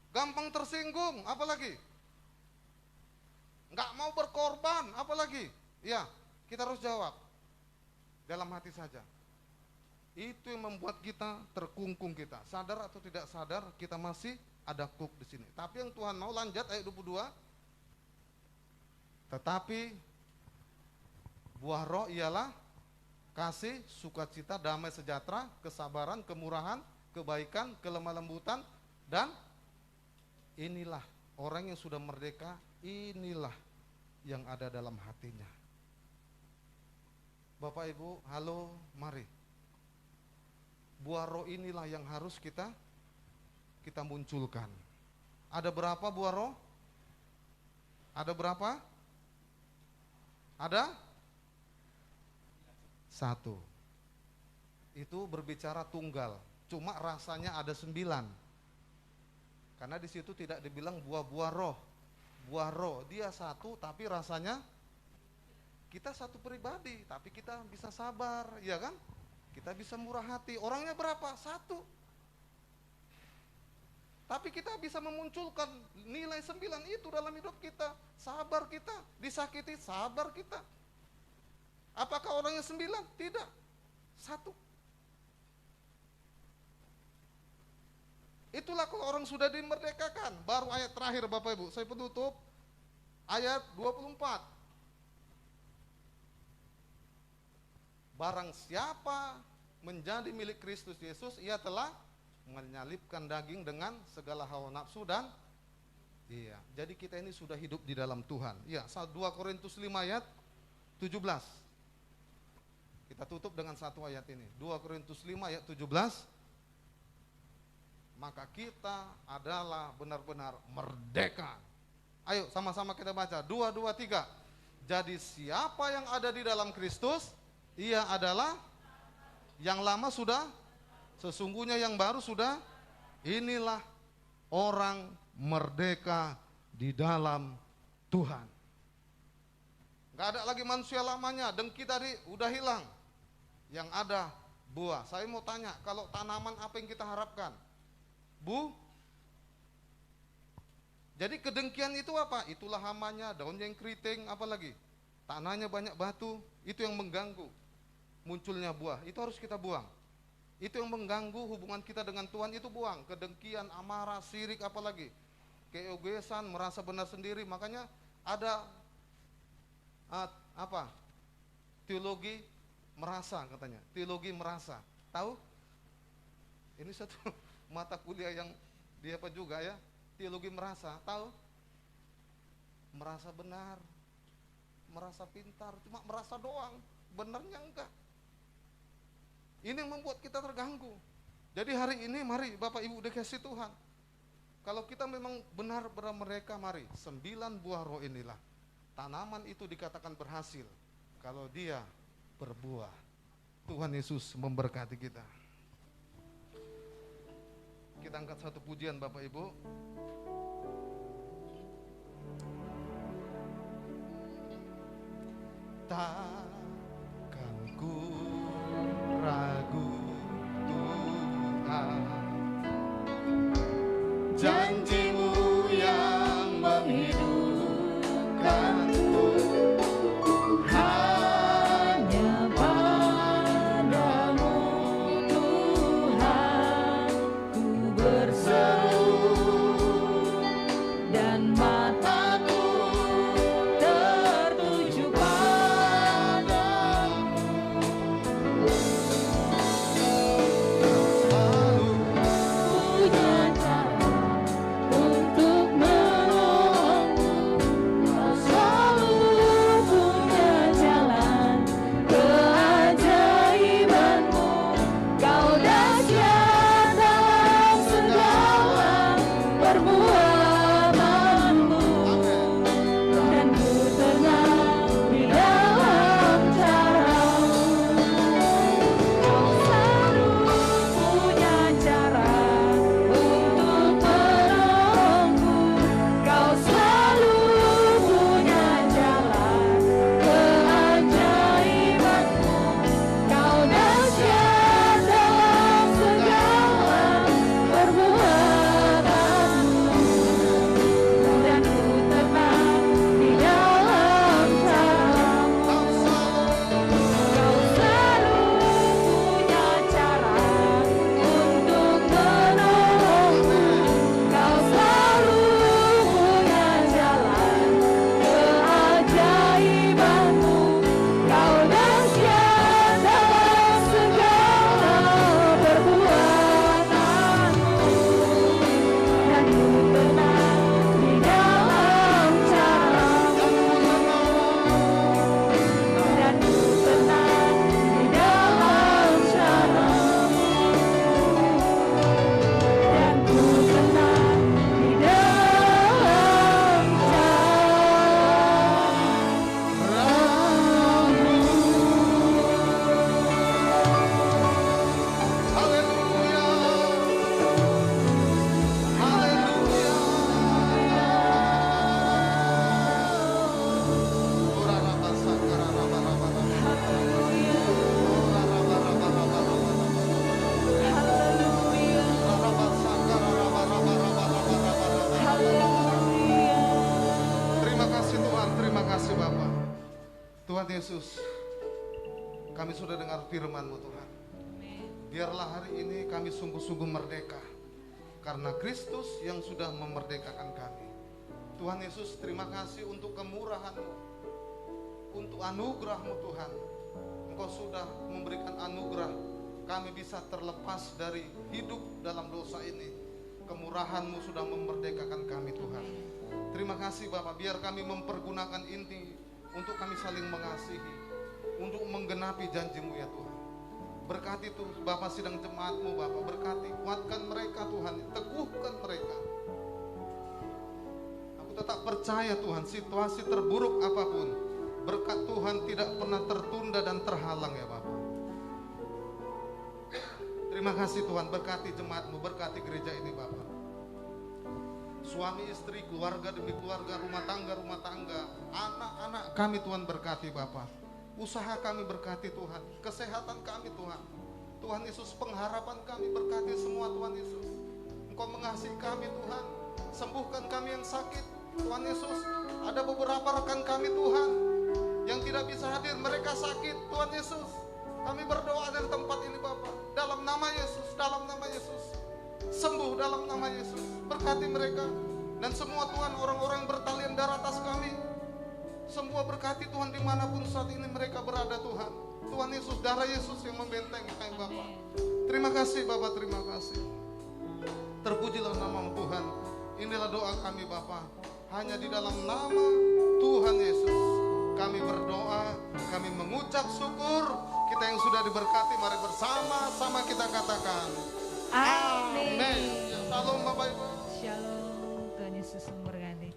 gampang tersinggung, apalagi nggak mau berkorban, apalagi. Ya, kita harus jawab dalam hati saja. Itu yang membuat kita terkungkung, kita sadar atau tidak sadar kita masih ada kuk di sini. Tapi yang Tuhan mau, lanjut ayat 22. Tetapi buah roh ialah kasih, sukacita, damai sejahtera, kesabaran, kemurahan, kebaikan, kelemah lembutan, dan inilah orang yang sudah merdeka, inilah yang ada dalam hatinya. Bapak Ibu, halo, mari. Buah roh inilah yang harus kita munculkan. Ada berapa buah roh? Ada berapa? Ada? Satu. Itu berbicara tunggal. Cuma rasanya ada 9. Karena di situ tidak dibilang buah-buah roh. Buah roh, dia satu tapi rasanya kita satu pribadi, tapi kita bisa sabar, ya kan? Kita bisa murah hati. Orangnya berapa? 1. Tapi kita bisa memunculkan nilai 9 itu dalam hidup kita. Sabar kita, disakiti, sabar kita. Apakah orangnya 9? Tidak. 1. Itulah kalau orang sudah dimerdekakan. Baru ayat terakhir Bapak Ibu, saya penutup ayat 24. Barang siapa menjadi milik Kristus Yesus, ia telah menyalibkan daging dengan segala hawa nafsu dan jadi kita ini sudah hidup di dalam Tuhan. 2 Korintus 5 ayat 17. Kita tutup dengan satu ayat ini. 2 Korintus 5 ayat 17. Maka kita adalah benar-benar merdeka. Ayo sama-sama kita baca. 2, 2, 3. Jadi siapa yang ada di dalam Kristus, ia adalah yang lama sudah, sesungguhnya yang baru sudah. Inilah orang merdeka di dalam Tuhan. Gak ada lagi manusia lamanya, dengki tadi udah hilang. Yang ada buah. Saya mau tanya, kalau tanaman apa yang kita harapkan? Jadi kedengkian itu apa? Itulah hamanya, daunnya yang keriting, apalagi tanahnya banyak batu, itu yang mengganggu munculnya buah. Itu harus kita buang. Itu yang mengganggu hubungan kita dengan Tuhan, itu buang. Kedengkian, amarah, sirik, apalagi keegoisan, merasa benar sendiri. Makanya ada teologi merasa, katanya teologi merasa. Tahu? Ini satu mata kuliah yang dia apa juga ya, teologi merasa. Tahu? Merasa benar, merasa pintar, cuma merasa doang, benarnya enggak. Ini yang membuat kita terganggu. Jadi hari ini mari Bapak Ibu dikasih Tuhan, kalau kita memang benar pada mereka, mari 9 buah roh inilah, tanaman itu dikatakan berhasil kalau dia berbuah. Tuhan Yesus memberkati kita. Kita angkat satu pujian Bapak Ibu. Takkan ku ragu Tuhan, janji-Mu yang menghidupkanku. Hanya padamu Tuhan ku berseru, dan mataku tertuju padamu. Punya cara untuk menolongku, Kau selalu punya jalan keajaibanmu. Kau dahsyat dalam segala perbuatanmu, dan ku tenang di dalam cara-Mu. Kau selalu punya cara untuk menolongku, Kau selalu punya jalan keajaibanmu. Kau dahsyat dalam segala perbuatanmu, dan ku tenang di dalam cara-Mu. Kau selalu punya cara untuk menolongku, Kau selalu punya jalan keajaibanmu. Kau dahsyat dalam segala perbuatanmu, dan ku tenang di dalam cara-Mu. Dan ku tenang di dalam cara-Mu. Dan ku tenang di dalam Haleluya, haleluya. Ora raba sakara raba raba raba. Ora raba raba raba raba raba. Ora raba sakara raba raba raba raba raba raba. Terima kasih Tuhan, terima kasih Bapa. Tuhan Yesus, kami sudah dengar firman-Mu Tuhan. Biarlah hari ini kami sungguh-sungguh merdeka. karena Kristus yang sudah memerdekakan kami. Tuhan Yesus, terima kasih untuk kemurahan-Mu, untuk anugerah-Mu Tuhan. Engkau sudah memberikan anugerah, kami bisa terlepas dari hidup dalam dosa ini. Kemurahan-Mu sudah memerdekakan kami Tuhan. Terima kasih Bapak, biar kami mempergunakan ini untuk kami saling mengasihi, untuk menggenapi janji-Mu ya Tuhan. Berkati tuh Bapak sidang jemaat-Mu Bapak, berkati, kuatkan mereka Tuhan, teguhkan mereka. Aku tetap percaya Tuhan, situasi terburuk apapun, berkat Tuhan tidak pernah tertunda dan terhalang ya Bapak. Terima kasih Tuhan, berkati jemaat-Mu, berkati gereja ini Bapak. Suami istri, keluarga demi keluarga, rumah tangga, anak-anak kami Tuhan berkati Bapak. Usaha kami berkati Tuhan, kesehatan kami Tuhan. Tuhan Yesus, pengharapan kami berkati semua Tuhan Yesus. Engkau mengasihi kami Tuhan, sembuhkan kami yang sakit Tuhan Yesus. Ada beberapa rekan kami Tuhan yang tidak bisa hadir, mereka sakit Tuhan Yesus. Kami berdoa dari tempat ini Bapak, dalam nama Yesus, dalam nama Yesus. Sembuh dalam nama Yesus, berkati mereka. Dan semua Tuhan, orang-orang yang bertalian darah atas kami, semua berkati Tuhan dimanapun saat ini mereka berada Tuhan. Tuhan Yesus, darah Yesus yang membentengi kami Bapak. Terima kasih Bapak, terima kasih. Terpujilah nama Tuhan. Inilah doa kami Bapak. Hanya di dalam nama Tuhan Yesus kami berdoa, kami mengucap syukur. Kita yang sudah diberkati, mari bersama-sama kita katakan Amin. Shalom Bapak Ibu. Shalom, Tuhan Yesus memberkati.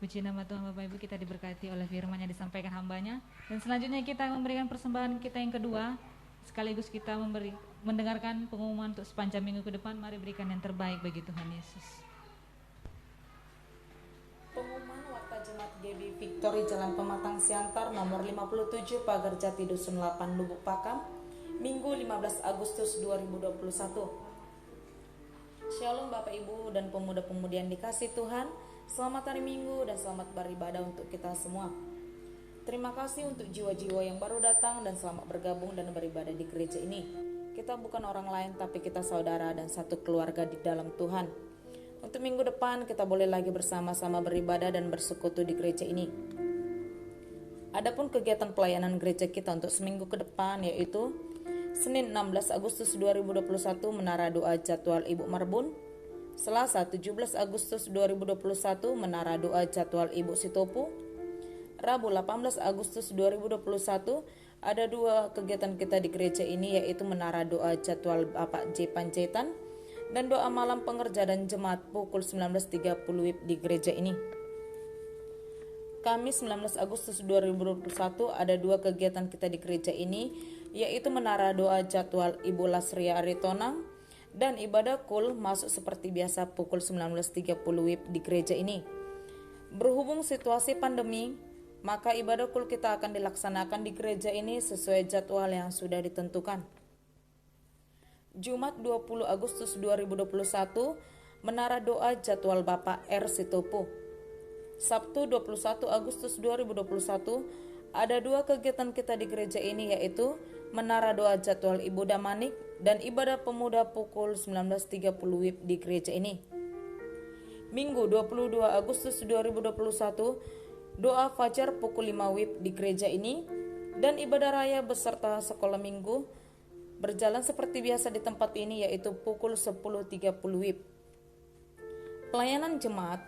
Puji nama Tuhan Bapak Ibu, kita diberkati oleh firman yang disampaikan hambanya. Dan selanjutnya kita memberikan persembahan kita yang kedua, sekaligus kita mendengarkan pengumuman untuk sepanjang minggu ke depan. Mari berikan yang terbaik bagi Tuhan Yesus. Pengumuman Warta Jemaat GB Victory Jalan Pematang Siantar nomor 57 Pagar Jati Dusun 8 Lubuk Pakam, Minggu 15 Agustus 2021. Shalom Bapak Ibu dan pemuda-pemudi yang dikasih Tuhan. Selamat hari Minggu dan selamat beribadah untuk kita semua. Terima kasih untuk jiwa-jiwa yang baru datang dan selamat bergabung dan beribadah di gereja ini. Kita bukan orang lain tapi kita saudara dan satu keluarga di dalam Tuhan. Untuk minggu depan kita boleh lagi bersama-sama beribadah dan bersekutu di gereja ini. Adapun kegiatan pelayanan gereja kita untuk seminggu ke depan yaitu Senin 16 Agustus 2021 Menara Doa Jadwal Ibu Marbun. Selasa 17 Agustus 2021 Menara Doa Jadwal Ibu Sitopu. Rabu 18 Agustus 2021 ada dua kegiatan kita di gereja ini yaitu Menara Doa Jadwal Bapak J Panjaitan dan doa malam pengerja dan jemaat pukul 19.30 WIB di gereja ini. Kamis 19 Agustus 2021 ada dua kegiatan kita di gereja ini yaitu Menara Doa Jadwal Ibu Lasria Aritonang dan ibadah kul masuk seperti biasa pukul 19.30 WIB di gereja ini. Berhubung situasi pandemi, maka ibadah kul kita akan dilaksanakan di gereja ini sesuai jadwal yang sudah ditentukan. Jumat 20 Agustus 2021 Menara Doa Jadwal Bapak R. Sitopo. Sabtu 21 Agustus 2021 ada dua kegiatan kita di gereja ini yaitu Menara Doa Jadwal Ibu Damanik dan ibadah pemuda pukul 19.30 WIB di gereja ini. Minggu 22 Agustus 2021 doa fajar pukul 5 WIB di gereja ini dan ibadah raya beserta sekolah minggu berjalan seperti biasa di tempat ini yaitu pukul 10.30 WIB. Pelayanan jemaat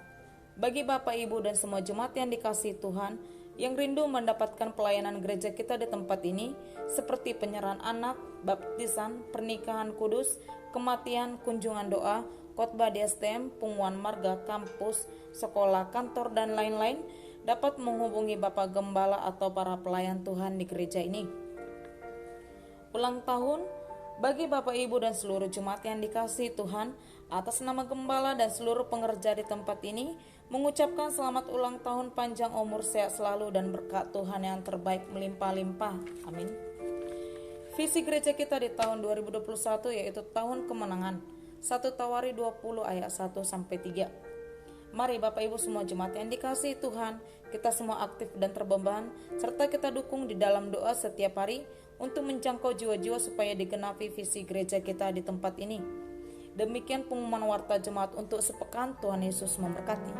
bagi Bapak Ibu dan semua jemaat yang dikasihi Tuhan yang rindu mendapatkan pelayanan gereja kita di tempat ini seperti penyerahan anak, baptisan, pernikahan kudus, kematian, kunjungan doa, khotbah di STM, pengumuman marga, kampus, sekolah, kantor, dan lain-lain dapat menghubungi Bapak Gembala atau para pelayan Tuhan di gereja ini. Ulang tahun bagi Bapak Ibu dan seluruh jemaat yang dikasihi Tuhan, atas nama Gembala dan seluruh pengerja di tempat ini mengucapkan selamat ulang tahun, panjang umur, sehat selalu, dan berkat Tuhan yang terbaik melimpah-limpah. Amin. Visi gereja kita di tahun 2021 yaitu tahun kemenangan. 1 Tawari 20 ayat 1-3. Mari Bapak Ibu semua jemaat yang dikasihi Tuhan, kita semua aktif dan terbeban, serta kita dukung di dalam doa setiap hari untuk menjangkau jiwa-jiwa supaya digenapi visi gereja kita di tempat ini. Demikian pengumuman warta jemaat untuk sepekan. Tuhan Yesus memberkati.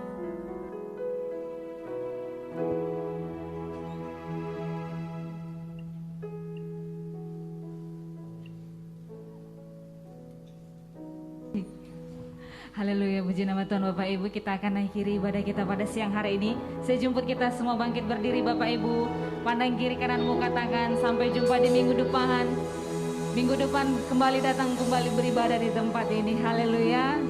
Haleluya, puji nama Tuhan. Bapak Ibu, kita akan akhiri ibadah kita pada siang hari ini. Saya jemput kita semua bangkit berdiri Bapak Ibu. Pandang kiri kananmu, katakan sampai jumpa di minggu depan. Minggu depan kembali datang, kembali beribadah di tempat ini. Haleluya.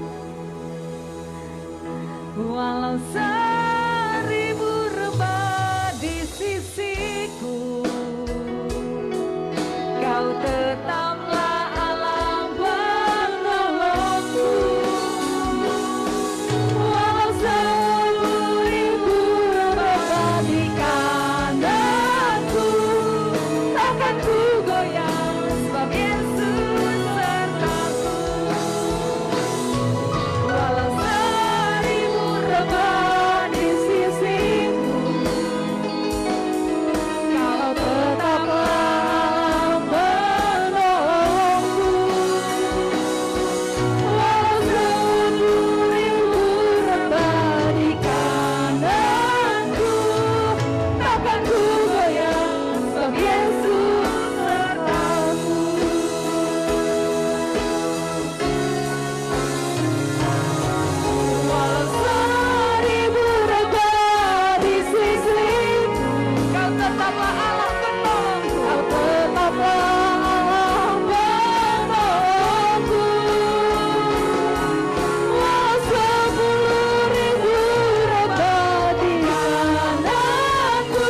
Walau 1000 rebah di sisiku, Kau tetaplah Allah penolongku. Walau 10.000 rebah di kananku, takkan ku goyang sebab Yesus sertaku. Walau 1000 rebah di sisiku, Kau tetaplah penolongku. Walau 10.000 rebah di kananku, takkan ku goyang sebab Yesus sertaku. Walau 1000 rebah di sisiku, Kau tetaplah Allah penolongku. Kau tetaplah Allah penolongku. Walau 10.000 rebah di kananku,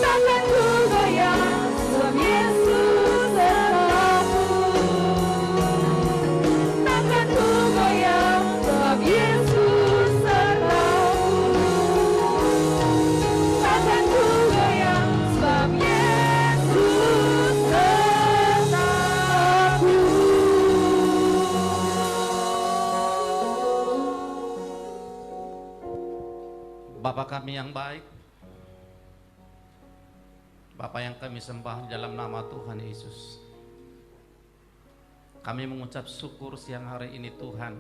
takkan ku goyang sebab Yesus sertaku. Takkan ku goyang sebab Yesus sertaku. Takkan ku goyang sebab Yesus sertaku. Bapa kami yang baik, Bapa yang kami sembah di dalam nama Tuhan Yesus, kami mengucap syukur siang hari ini Tuhan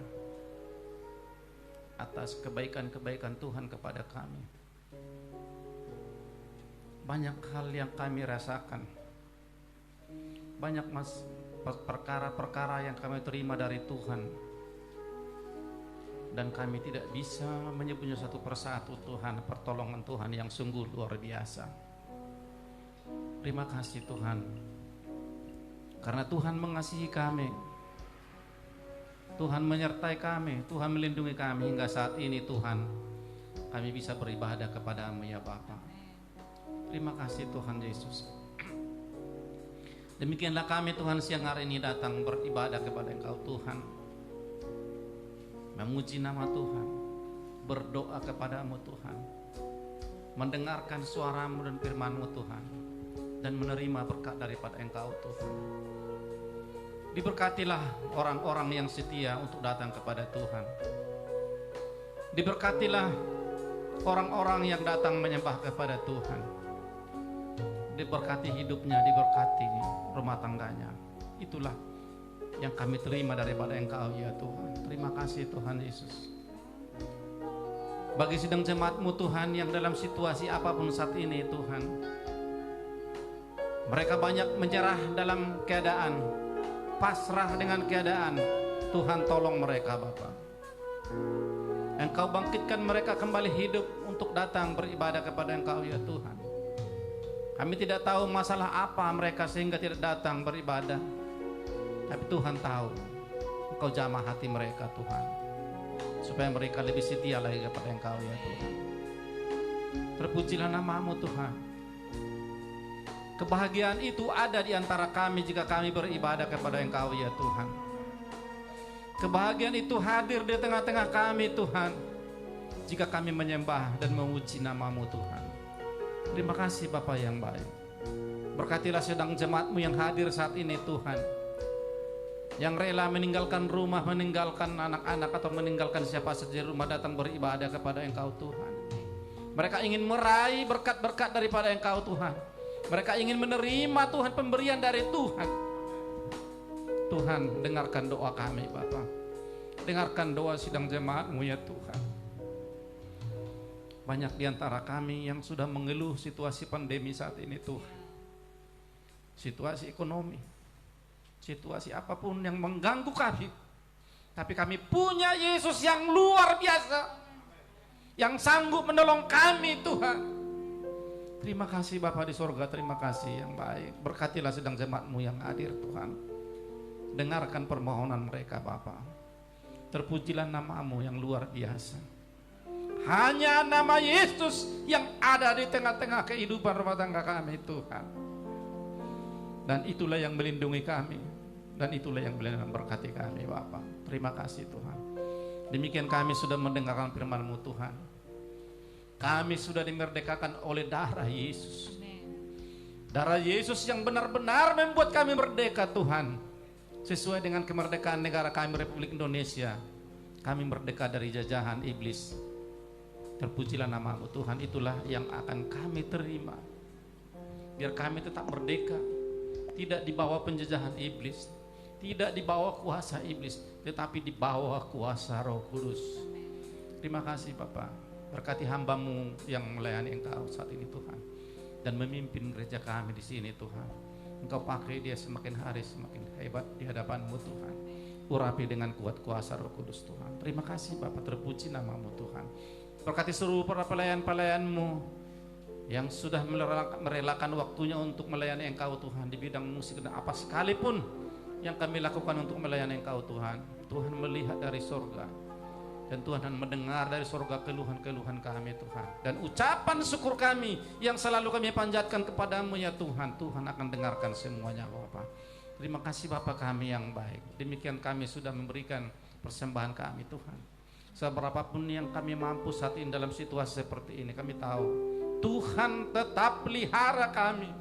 atas kebaikan-kebaikan Tuhan kepada kami. Banyak hal yang kami rasakan, banyak perkara-perkara yang kami terima dari Tuhan, dan kami tidak bisa menyebutnya satu persatu Tuhan, pertolongan Tuhan yang sungguh luar biasa. Terima kasih Tuhan, karena Tuhan mengasihi kami, Tuhan menyertai kami, Tuhan melindungi kami hingga saat ini Tuhan, kami bisa beribadah kepada-Mu ya Bapa. Terima kasih Tuhan Yesus. Demikianlah kami Tuhan siang hari ini datang beribadah kepada Engkau Tuhan, memuji nama Tuhan, berdoa kepada-Mu Tuhan, mendengarkan suara-Mu dan firman-Mu Tuhan, dan menerima berkat daripada Engkau Tuhan. Diberkatilah orang-orang yang setia untuk datang kepada Tuhan. Diberkatilah orang-orang yang datang menyembah kepada Tuhan. Diberkati hidupnya, diberkati rumah tangganya. Itulah yang kami terima daripada Engkau ya Tuhan. Terima kasih Tuhan Yesus. Bagi sidang jemaat-Mu Tuhan yang dalam situasi apapun saat ini Tuhan, mereka banyak menyerah dalam keadaan, pasrah dengan keadaan. Tuhan tolong mereka Bapa. Engkau bangkitkan mereka kembali hidup untuk datang beribadah kepada Engkau ya Tuhan. Kami tidak tahu masalah apa mereka sehingga tidak datang beribadah, tapi Tuhan tahu. Engkau jamah hati mereka Tuhan, supaya mereka lebih setia lagi kepada Engkau ya Tuhan. Terpujilah nama-Mu Tuhan. Kebahagiaan itu ada di antara kami jika kami beribadah kepada Engkau ya Tuhan. Kebahagiaan itu hadir di tengah-tengah kami Tuhan, jika kami menyembah dan memuji nama-Mu Tuhan. Terima kasih Bapa yang baik. Berkatilah sedang jemaat-Mu yang hadir saat ini Tuhan, yang rela meninggalkan rumah, meninggalkan anak-anak atau meninggalkan siapa saja di rumah datang beribadah kepada Engkau Tuhan. Mereka ingin meraih berkat-berkat daripada Engkau Tuhan. Mereka ingin menerima Tuhan, pemberian dari Tuhan. Tuhan, dengarkan doa kami Bapa. Dengarkan doa sidang jemaat-Mu ya Tuhan. Banyak di antara kami yang sudah mengeluh situasi pandemi saat ini Tuhan. Situasi ekonomi, situasi apapun yang mengganggu kami. Tapi kami punya Yesus yang luar biasa, yang sanggup menolong kami Tuhan. Terima kasih Bapa di sorga, terima kasih yang baik. Berkatilah sedang jemaat-Mu yang hadir Tuhan. Dengarkan permohonan mereka Bapa. Terpujilah nama-Mu yang luar biasa. Hanya nama Yesus yang ada di tengah-tengah kehidupan rumah tangga kami Tuhan. Dan itulah yang melindungi kami. Dan itulah yang memberkati kami Bapa. Terima kasih Tuhan. Demikian kami sudah mendengarkan firman-Mu Tuhan. Kami sudah dimerdekakan oleh darah Yesus. Darah Yesus yang benar-benar membuat kami merdeka Tuhan. Sesuai dengan kemerdekaan negara kami Republik Indonesia. Kami merdeka dari jajahan iblis. Terpujilah nama-Mu Tuhan. Itulah yang akan kami terima. Biar kami tetap merdeka. Tidak di bawah penjajahan iblis. Tidak di bawah kuasa iblis. Tetapi di bawah kuasa Roh Kudus. Terima kasih Bapak. Berkati hamba-Mu yang melayani Engkau saat ini Tuhan. Dan memimpin gereja kami di sini Tuhan. Engkau pakai dia semakin hari semakin hebat di hadapan-Mu Tuhan. Urapi dengan kuat kuasa Roh Kudus Tuhan. Terima kasih Bapak, terpuji nama-Mu Tuhan. Berkati seluruh para pelayan-pelayan-Mu yang sudah merelakan waktunya untuk melayani Engkau Tuhan di bidang musik dan apa sekalipun yang kami lakukan untuk melayani Engkau Tuhan. Tuhan melihat dari sorga dan Tuhan mendengar dari sorga keluhan-keluhan kami Tuhan. Dan ucapan syukur kami yang selalu kami panjatkan kepadamu ya Tuhan. Tuhan akan dengarkan semuanya Bapak. Terima kasih Bapak kami yang baik. Demikian kami sudah memberikan persembahan kami Tuhan. Seberapapun yang kami mampu saat ini dalam situasi seperti ini, kami tahu Tuhan tetap pelihara kami.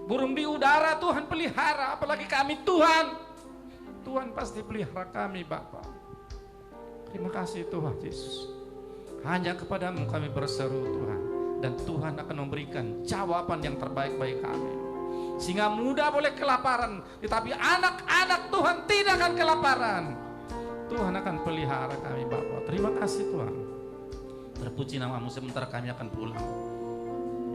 Burung di udara Tuhan pelihara, apalagi kami Tuhan. Tuhan pasti pelihara kami Bapak. Terima kasih Tuhan Yesus. Hanya kepadamu kami berseru Tuhan. Dan Tuhan akan memberikan jawaban yang terbaik bagi kami. Sehingga muda boleh kelaparan, tetapi anak-anak Tuhan tidak akan kelaparan. Tuhan akan pelihara kami Bapak. Terima kasih Tuhan. Terpuji nama-Mu, sementara kami akan pulang.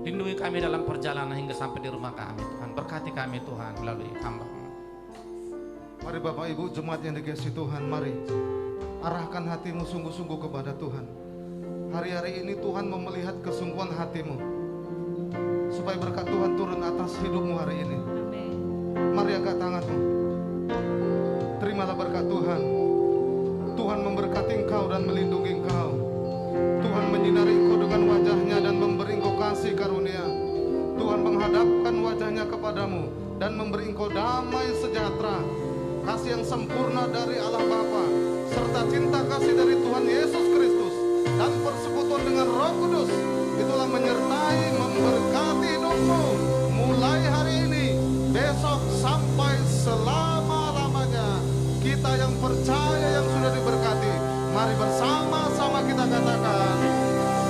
Lindungi kami dalam perjalanan hingga sampai di rumah kami Tuhan. Berkati kami Tuhan melalui hamba-Mu. Mari Bapak Ibu jemaat yang dikasihi Tuhan, mari arahkan hatimu sungguh-sungguh kepada Tuhan. Hari-hari ini Tuhan mau melihat kesungguhan hatimu, supaya berkat Tuhan turun atas hidupmu hari ini. Amin. Mari angkat tanganmu. Terimalah berkat Tuhan. Tuhan memberkati engkau dan melindungi engkau. Tuhan menyinari engkau dengan wajahnya dan memberi engkau kasih karunia. Tuhan menghadapkan wajahnya kepadamu dan memberi engkau damai sejahtera. Kasih yang sempurna dari Allah Bapa, serta cinta kasih dari Tuhan Yesus Kristus dan persekutuan dengan Roh Kudus, itulah menyertai memberkati hidupmu mulai hari ini, besok sampai selama-lamanya. Kita yang percaya yang sudah diberkati, mari bersama-sama kita katakan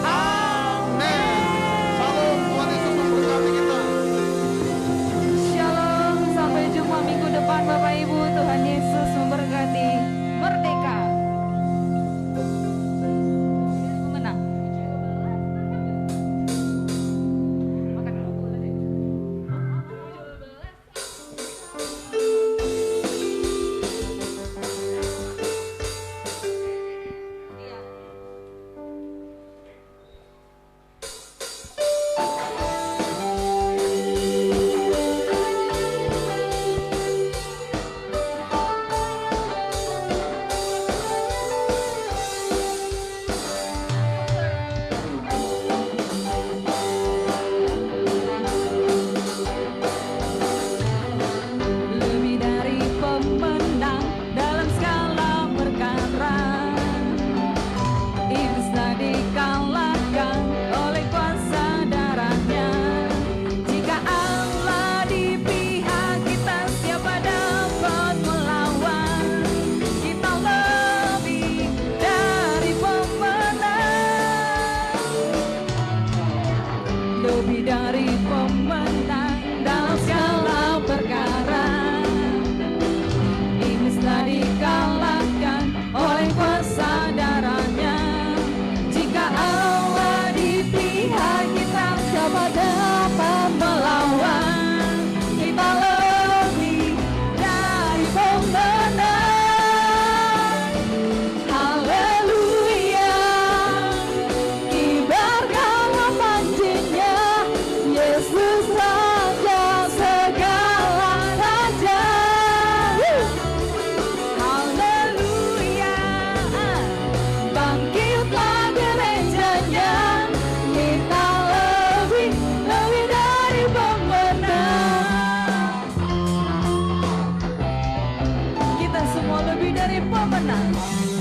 amin. Salam, Tuhan Yesus memberkati kita. Shalom, sampai jumpa minggu depan Bapak Ibu. Tuhan Yesus memberkati. Merdeka. Menang. Makan dulu boleh deh. Iya. menjadi pemenang.